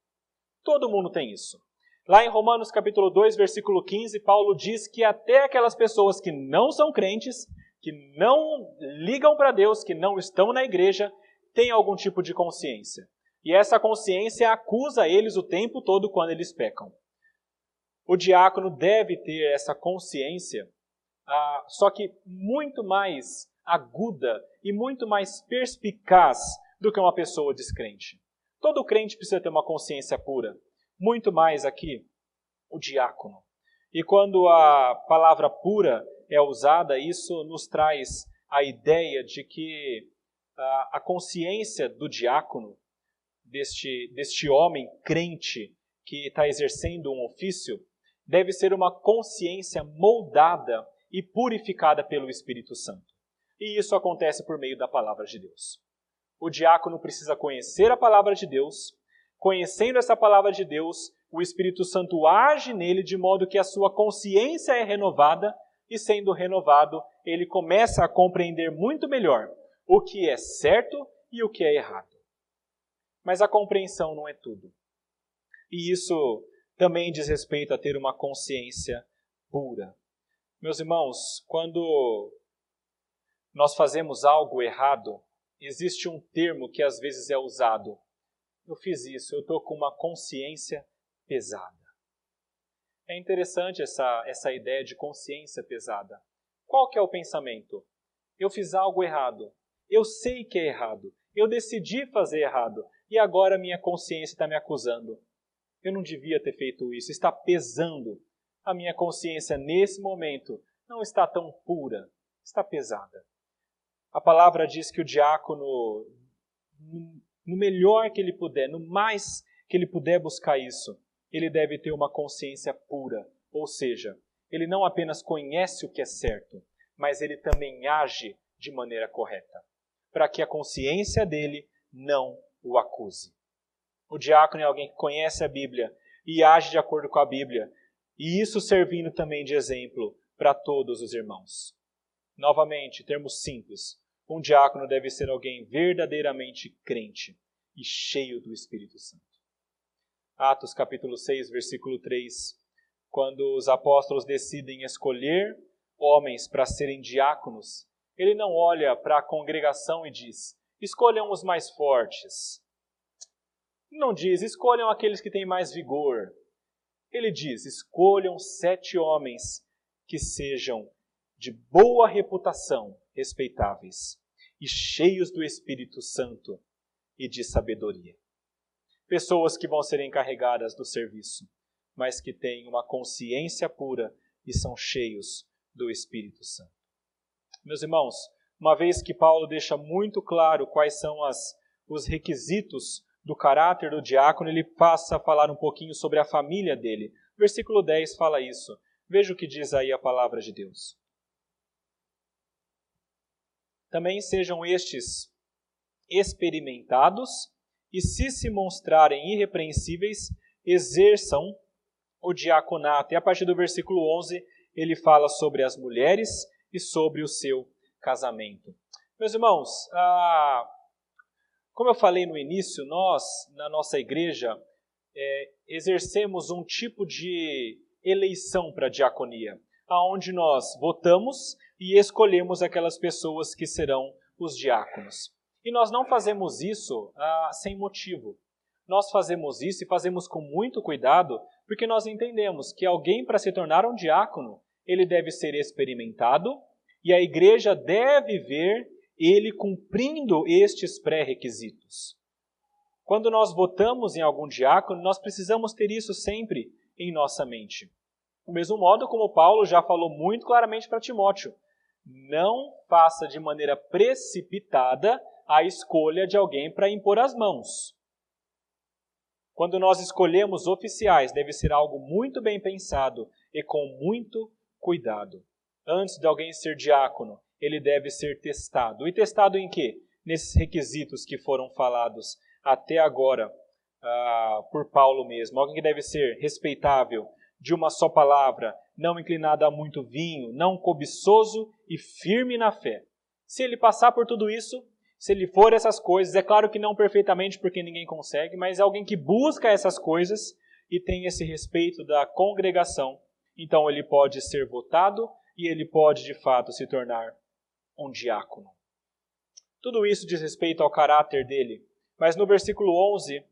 Todo mundo tem isso. Lá em Romanos capítulo 2, versículo 15, Paulo diz que até aquelas pessoas que não são crentes, que não ligam para Deus, que não estão na igreja, têm algum tipo de consciência. E essa consciência acusa eles o tempo todo quando eles pecam. O diácono deve ter essa consciência, só que muito mais aguda e muito mais perspicaz do que uma pessoa descrente. Todo crente precisa ter uma consciência pura. Muito mais aqui, o diácono. E quando a palavra pura é usada, isso nos traz a ideia de que a consciência do diácono, deste homem crente que está exercendo um ofício, deve ser uma consciência moldada e purificada pelo Espírito Santo. E isso acontece por meio da palavra de Deus. O diácono precisa conhecer a palavra de Deus. Conhecendo essa palavra de Deus, o Espírito Santo age nele de modo que a sua consciência é renovada e, sendo renovado, ele começa a compreender muito melhor o que é certo e o que é errado. Mas a compreensão não é tudo. E isso também diz respeito a ter uma consciência pura. Meus irmãos, quando nós fazemos algo errado, existe um termo que às vezes é usado. Eu fiz isso, eu estou com uma consciência pesada. É interessante essa ideia de consciência pesada. Qual que é o pensamento? Eu fiz algo errado. Eu sei que é errado. Eu decidi fazer errado. E agora minha consciência está me acusando. Eu não devia ter feito isso. Está pesando. A minha consciência nesse momento não está tão pura. Está pesada. A palavra diz que o diácono, no melhor que ele puder, no mais que ele puder buscar isso, ele deve ter uma consciência pura. Ou seja, ele não apenas conhece o que é certo, mas ele também age de maneira correta, para que a consciência dele não o acuse. O diácono é alguém que conhece a Bíblia e age de acordo com a Bíblia, e isso servindo também de exemplo para todos os irmãos. Novamente, termos simples, um diácono deve ser alguém verdadeiramente crente e cheio do Espírito Santo. Atos capítulo 6, versículo 3, quando os apóstolos decidem escolher homens para serem diáconos, ele não olha para a congregação e diz, escolham os mais fortes. Não diz, escolham aqueles que têm mais vigor. Ele diz, escolham 7 homens que sejam de boa reputação, respeitáveis, e cheios do Espírito Santo e de sabedoria. Pessoas que vão ser encarregadas do serviço, mas que têm uma consciência pura e são cheios do Espírito Santo. Meus irmãos, uma vez que Paulo deixa muito claro quais são os requisitos do caráter do diácono, ele passa a falar um pouquinho sobre a família dele. Versículo 10 fala isso. Veja o que diz aí a palavra de Deus. Também sejam estes experimentados e, se mostrarem irrepreensíveis, exerçam o diaconato. E a partir do versículo 11, ele fala sobre as mulheres e sobre o seu casamento. Meus irmãos, como eu falei no início, nós, na nossa igreja, exercemos um tipo de eleição para a diaconia, onde nós votamos e escolhemos aquelas pessoas que serão os diáconos. E nós não fazemos isso sem motivo. Nós fazemos isso e fazemos com muito cuidado, porque nós entendemos que alguém, para se tornar um diácono, ele deve ser experimentado e a igreja deve ver ele cumprindo estes pré-requisitos. Quando nós votamos em algum diácono, nós precisamos ter isso sempre em nossa mente. Do mesmo modo como Paulo já falou muito claramente para Timóteo, não faça de maneira precipitada a escolha de alguém para impor as mãos. Quando nós escolhemos oficiais, deve ser algo muito bem pensado e com muito cuidado. Antes de alguém ser diácono, ele deve ser testado. E testado em quê? Nesses requisitos que foram falados até agora por Paulo mesmo. Alguém que deve ser respeitável, de uma só palavra, não inclinado a muito vinho, não cobiçoso e firme na fé. Se ele passar por tudo isso, se ele for essas coisas, é claro que não perfeitamente porque ninguém consegue, mas é alguém que busca essas coisas e tem esse respeito da congregação, então ele pode ser votado e ele pode de fato se tornar um diácono. Tudo isso diz respeito ao caráter dele, mas no versículo 11,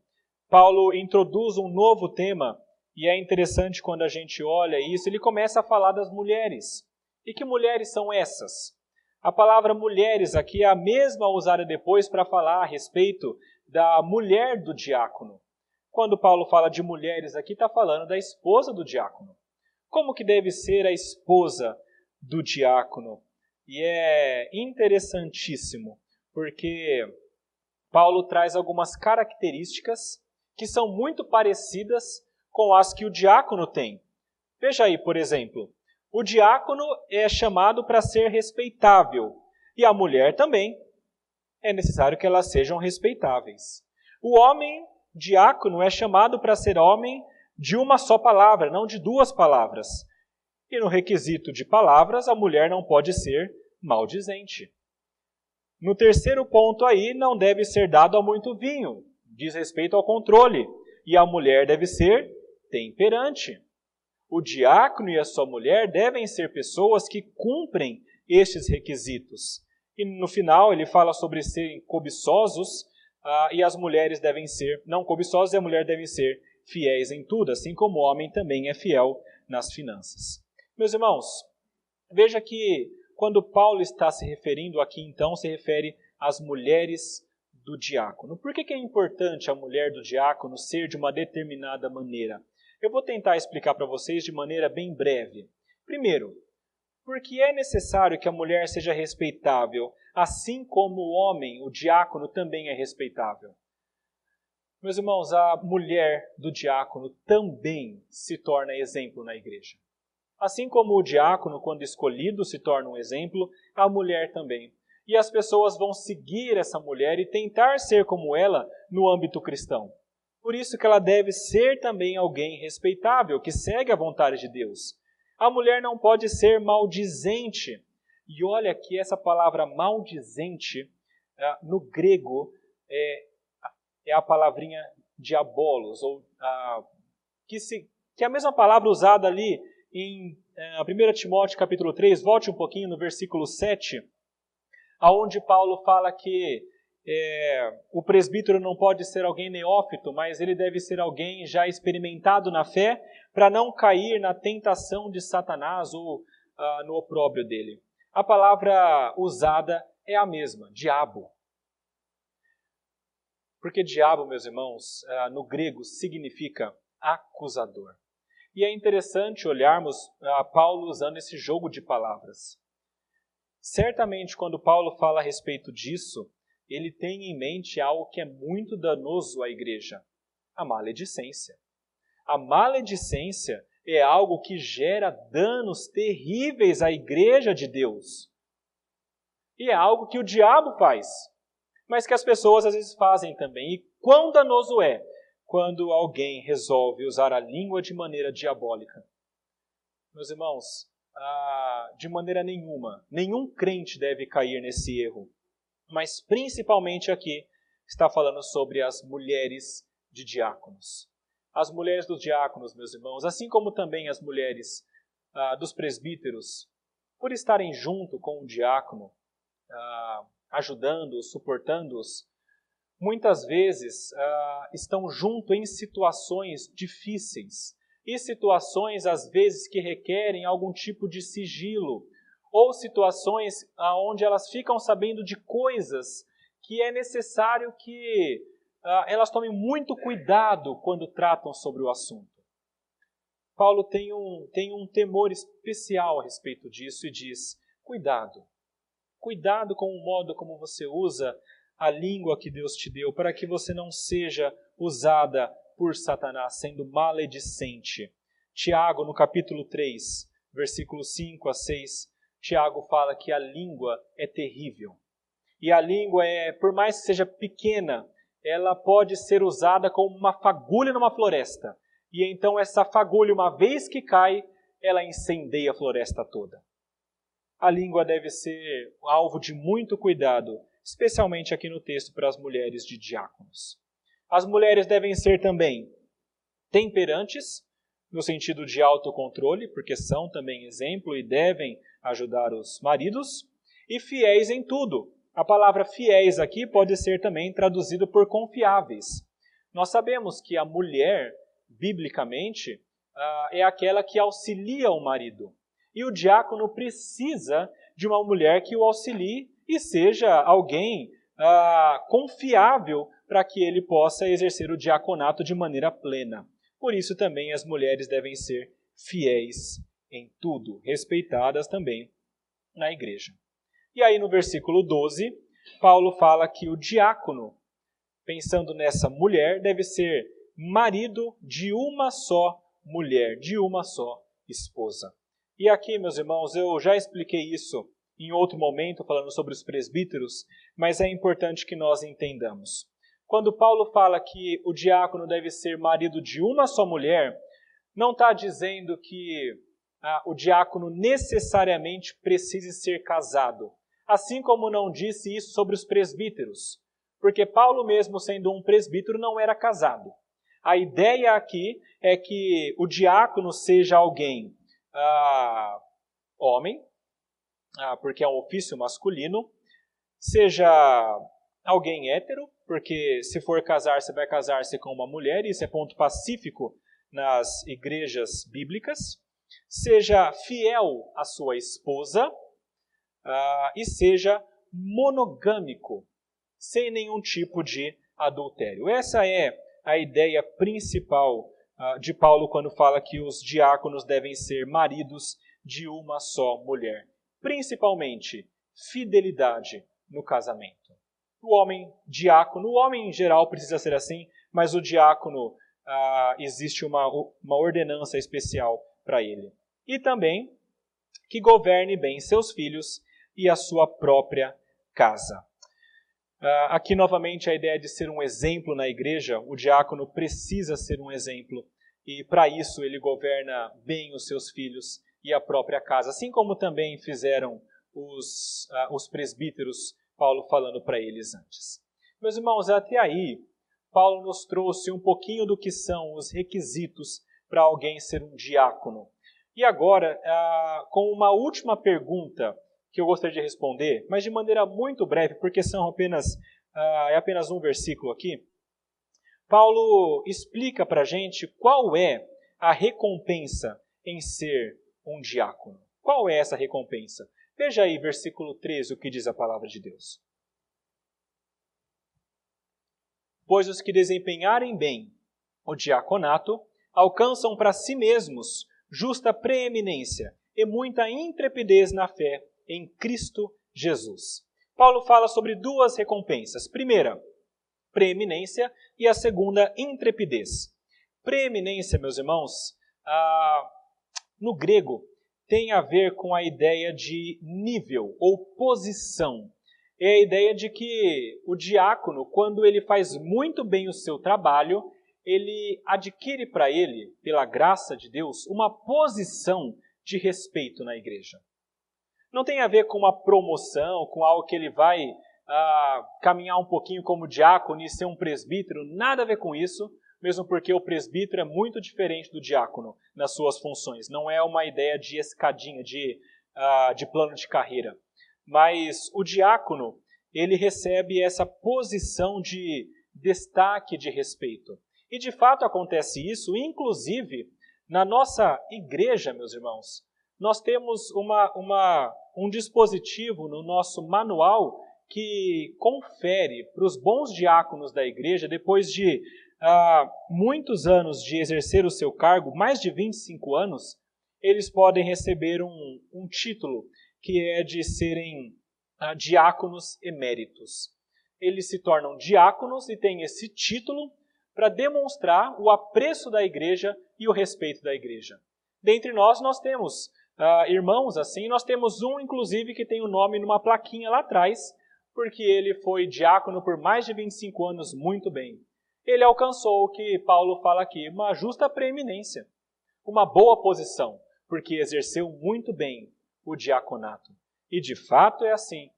Paulo introduz um novo tema e é interessante quando a gente olha isso, ele começa a falar das mulheres. E que mulheres são essas? A palavra mulheres aqui é a mesma usada depois para falar a respeito da mulher do diácono. Quando Paulo fala de mulheres aqui, está falando da esposa do diácono. Como que deve ser a esposa do diácono? E é interessantíssimo, porque Paulo traz algumas características que são muito parecidas com as que o diácono tem. Veja aí, por exemplo, o diácono é chamado para ser respeitável, e a mulher também. É necessário que elas sejam respeitáveis. O homem diácono é chamado para ser homem de uma só palavra, não de duas palavras. E no requisito de palavras, a mulher não pode ser maldizente. No terceiro ponto aí, não deve ser dado a muito vinho, diz respeito ao controle, e a mulher deve ser temperante. O diácono e a sua mulher devem ser pessoas que cumprem estes requisitos. E no final ele fala sobre serem cobiçosos e as mulheres devem ser, não cobiçosos e a mulher devem ser fiéis em tudo, assim como o homem também é fiel nas finanças. Meus irmãos, veja que quando Paulo está se referindo aqui, então, se refere às mulheres do diácono. Por que é importante a mulher do diácono ser de uma determinada maneira? Eu vou tentar explicar para vocês de maneira bem breve. Primeiro, porque é necessário que a mulher seja respeitável, assim como o homem, o diácono, também é respeitável. Meus irmãos, a mulher do diácono também se torna exemplo na igreja. Assim como o diácono, quando escolhido, se torna um exemplo, a mulher também. E as pessoas vão seguir essa mulher e tentar ser como ela no âmbito cristão. Por isso que ela deve ser também alguém respeitável, que segue a vontade de Deus. A mulher não pode ser maldizente. E olha que essa palavra maldizente, no grego, é a palavrinha diabolos, ou que é a mesma palavra usada ali em 1 Timóteo capítulo 3, volte um pouquinho no versículo 7, onde Paulo fala que o presbítero não pode ser alguém neófito, mas ele deve ser alguém já experimentado na fé, para não cair na tentação de Satanás ou no opróbrio dele. A palavra usada é a mesma, diabo. Porque diabo, meus irmãos, no grego significa acusador. E é interessante olharmos Paulo usando esse jogo de palavras. Certamente, quando Paulo fala a respeito disso, ele tem em mente algo que é muito danoso à igreja: a maledicência. A maledicência é algo que gera danos terríveis à igreja de Deus. E é algo que o diabo faz, mas que as pessoas às vezes fazem também. E quão danoso é quando alguém resolve usar a língua de maneira diabólica. Meus irmãos, de maneira nenhuma, nenhum crente deve cair nesse erro. Mas principalmente aqui está falando sobre as mulheres de diáconos. As mulheres dos diáconos, meus irmãos, assim como também as mulheres dos presbíteros, por estarem junto com o diácono, ajudando-os, suportando-os, muitas vezes estão junto em situações difíceis e situações, às vezes, que requerem algum tipo de sigilo ou situações onde elas ficam sabendo de coisas que é necessário que elas tomem muito cuidado quando tratam sobre o assunto. Paulo tem um temor especial a respeito disso e diz, cuidado com o modo como você usa a língua que Deus te deu, para que você não seja usada por Satanás, sendo maledicente. Tiago, no capítulo 3, versículos 5 a 6, Tiago fala que a língua é terrível. E a língua, por mais que seja pequena, ela pode ser usada como uma fagulha numa floresta. E então essa fagulha, uma vez que cai, ela incendeia a floresta toda. A língua deve ser alvo de muito cuidado, especialmente aqui no texto para as mulheres de diáconos. As mulheres devem ser também temperantes, no sentido de autocontrole, porque são também exemplo e devem ajudar os maridos, e fiéis em tudo. A palavra fiéis aqui pode ser também traduzido por confiáveis. Nós sabemos que a mulher, biblicamente, é aquela que auxilia o marido. E o diácono precisa de uma mulher que o auxilie e seja alguém confiável para que ele possa exercer o diaconato de maneira plena. Por isso também as mulheres devem ser fiéis em tudo, respeitadas também na igreja. E aí no versículo 12, Paulo fala que o diácono, pensando nessa mulher, deve ser marido de uma só mulher, de uma só esposa. E aqui, meus irmãos, eu já expliquei isso em outro momento, falando sobre os presbíteros, mas é importante que nós entendamos. Quando Paulo fala que o diácono deve ser marido de uma só mulher, não está dizendo que o diácono necessariamente precise ser casado. Assim como não disse isso sobre os presbíteros, porque Paulo mesmo sendo um presbítero não era casado. A ideia aqui é que o diácono seja alguém homem, porque é um ofício masculino, seja alguém hétero, porque se for casar, você vai casar-se com uma mulher, isso é ponto pacífico nas igrejas bíblicas, seja fiel à sua esposa e seja monogâmico, sem nenhum tipo de adultério. Essa é a ideia principal de Paulo quando fala que os diáconos devem ser maridos de uma só mulher. Principalmente, fidelidade no casamento. O homem diácono, o homem em geral precisa ser assim, mas o diácono, existe uma ordenança especial para ele. E também que governe bem seus filhos e a sua própria casa. Aqui novamente a ideia de ser um exemplo na igreja, o diácono precisa ser um exemplo e para isso ele governa bem os seus filhos e a própria casa, assim como também fizeram os presbíteros, Paulo falando para eles antes. Meus irmãos, até aí, Paulo nos trouxe um pouquinho do que são os requisitos para alguém ser um diácono. E agora, com uma última pergunta que eu gostaria de responder, mas de maneira muito breve, porque é apenas um versículo aqui. Paulo explica para a gente qual é a recompensa em ser um diácono. Qual é essa recompensa? Veja aí, versículo 13, o que diz a palavra de Deus. Pois os que desempenharem bem o diaconato alcançam para si mesmos justa preeminência e muita intrepidez na fé em Cristo Jesus. Paulo fala sobre duas recompensas. Primeira, preeminência, e a segunda, intrepidez. Preeminência, meus irmãos, no grego, tem a ver com a ideia de nível ou posição. É a ideia de que o diácono, quando ele faz muito bem o seu trabalho, ele adquire para ele, pela graça de Deus, uma posição de respeito na igreja. Não tem a ver com uma promoção, com algo que ele vai caminhar um pouquinho como diácono e ser um presbítero, nada a ver com isso, mesmo porque o presbítero é muito diferente do diácono nas suas funções. Não é uma ideia de escadinha, de plano de carreira. Mas o diácono, ele recebe essa posição de destaque, de respeito. E de fato acontece isso, inclusive na nossa igreja, meus irmãos. Nós temos um dispositivo no nosso manual que confere para os bons diáconos da igreja, depois de muitos anos de exercer o seu cargo, mais de 25 anos, eles podem receber um título que é de serem diáconos eméritos. Eles se tornam diáconos e têm esse título para demonstrar o apreço da igreja e o respeito da igreja. Dentre nós temos irmãos assim, nós temos um, inclusive, que tem o nome numa plaquinha lá atrás, porque ele foi diácono por mais de 25 anos muito bem. Ele alcançou o que Paulo fala aqui, uma justa preeminência, uma boa posição, porque exerceu muito bem o diaconato. E de fato é assim.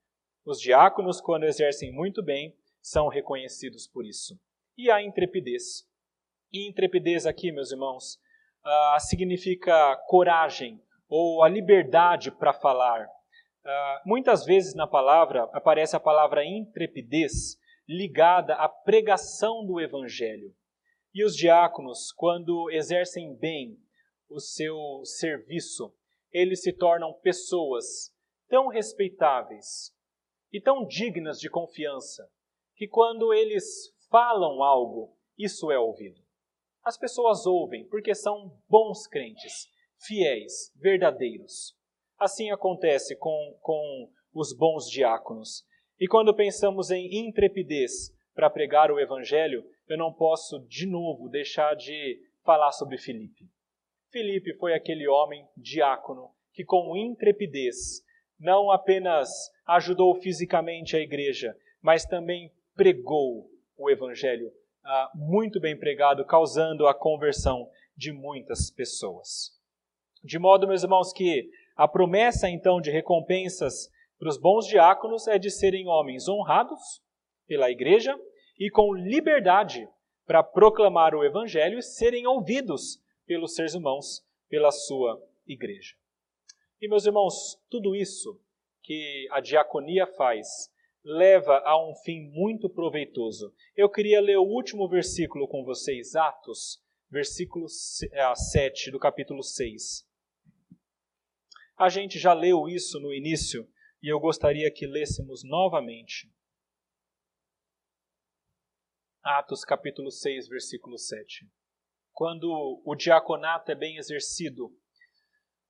Os diáconos, quando exercem muito bem, são reconhecidos por isso. E a intrepidez. E intrepidez aqui, meus irmãos, significa coragem ou a liberdade para falar. Muitas vezes na palavra aparece a palavra intrepidez ligada à pregação do Evangelho. E os diáconos, quando exercem bem o seu serviço, eles se tornam pessoas tão respeitáveis e tão dignas de confiança, que quando eles falam algo, isso é ouvido. As pessoas ouvem porque são bons crentes, fiéis, verdadeiros. Assim acontece com os bons diáconos. E quando pensamos em intrepidez para pregar o Evangelho, eu não posso, de novo, deixar de falar sobre Filipe. Filipe foi aquele homem diácono que, com intrepidez, não apenas ajudou fisicamente a igreja, mas também pregou o Evangelho muito bem pregado, causando a conversão de muitas pessoas. De modo, meus irmãos, que a promessa, então, de recompensas para os bons diáconos é de serem homens honrados pela igreja e com liberdade para proclamar o Evangelho e serem ouvidos pelos seus irmãos, pela sua igreja. E, meus irmãos, tudo isso que a diaconia faz leva a um fim muito proveitoso. Eu queria ler o último versículo com vocês, Atos, versículo 7 do capítulo 6. A gente já leu isso no início e eu gostaria que lêssemos novamente. Atos capítulo 6, versículo 7. Quando o diaconato é bem exercido,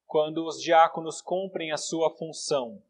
quando os diáconos cumprem a sua função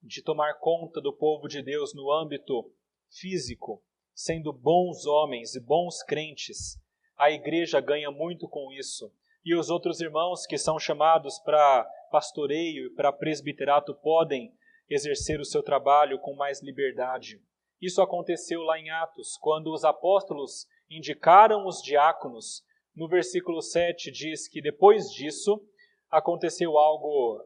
de tomar conta do povo de Deus no âmbito físico, sendo bons homens e bons crentes, a igreja ganha muito com isso. E os outros irmãos que são chamados para pastoreio e para presbiterato podem exercer o seu trabalho com mais liberdade. Isso aconteceu lá em Atos, quando os apóstolos indicaram os diáconos. No versículo 7 diz que depois disso aconteceu algo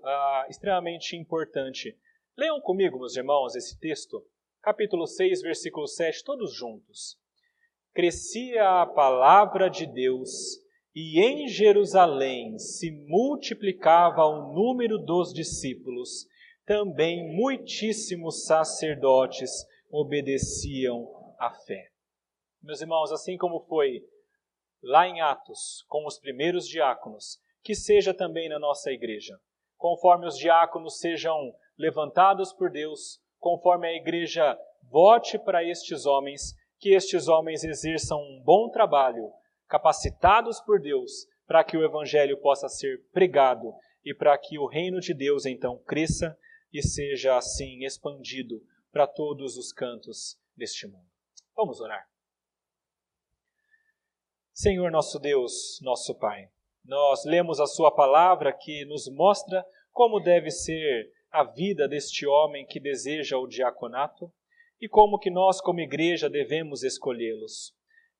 extremamente importante. Leiam comigo, meus irmãos, esse texto. Capítulo 6, versículo 7, todos juntos. Crescia a palavra de Deus e em Jerusalém se multiplicava o número dos discípulos. Também muitíssimos sacerdotes obedeciam à fé. Meus irmãos, assim como foi lá em Atos com os primeiros diáconos, que seja também na nossa igreja. Conforme os diáconos sejam levantados por Deus, conforme a igreja vote para estes homens, que estes homens exerçam um bom trabalho, capacitados por Deus, para que o Evangelho possa ser pregado e para que o reino de Deus então cresça e seja assim expandido para todos os cantos deste mundo. Vamos orar. Senhor nosso Deus, nosso Pai, Nós lemos a sua palavra que nos mostra como deve ser a vida deste homem que deseja o diaconato e como que nós, como igreja, devemos escolhê-los.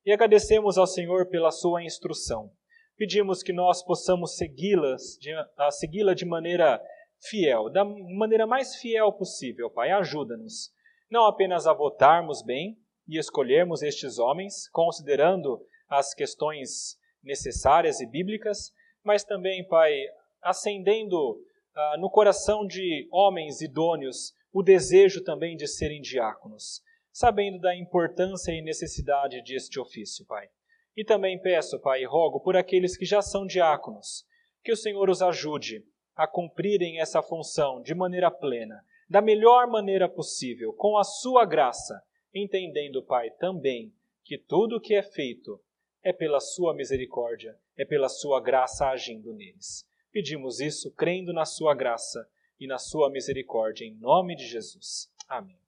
E agradecemos ao Senhor pela sua instrução. Pedimos que nós possamos segui-la de maneira fiel, da maneira mais fiel possível, Pai. Ajuda-nos, não apenas a votarmos bem e escolhermos estes homens, considerando as questões necessárias e bíblicas, mas também, Pai, acendendo no coração de homens idôneos o desejo também de serem diáconos, sabendo da importância e necessidade deste ofício, Pai. E também peço, Pai, e rogo por aqueles que já são diáconos, que o Senhor os ajude a cumprirem essa função de maneira plena, da melhor maneira possível, com a sua graça, entendendo, Pai, também que tudo o que é feito é pela sua misericórdia, é pela sua graça agindo neles. Pedimos isso crendo na sua graça e na sua misericórdia, em nome de Jesus. Amém.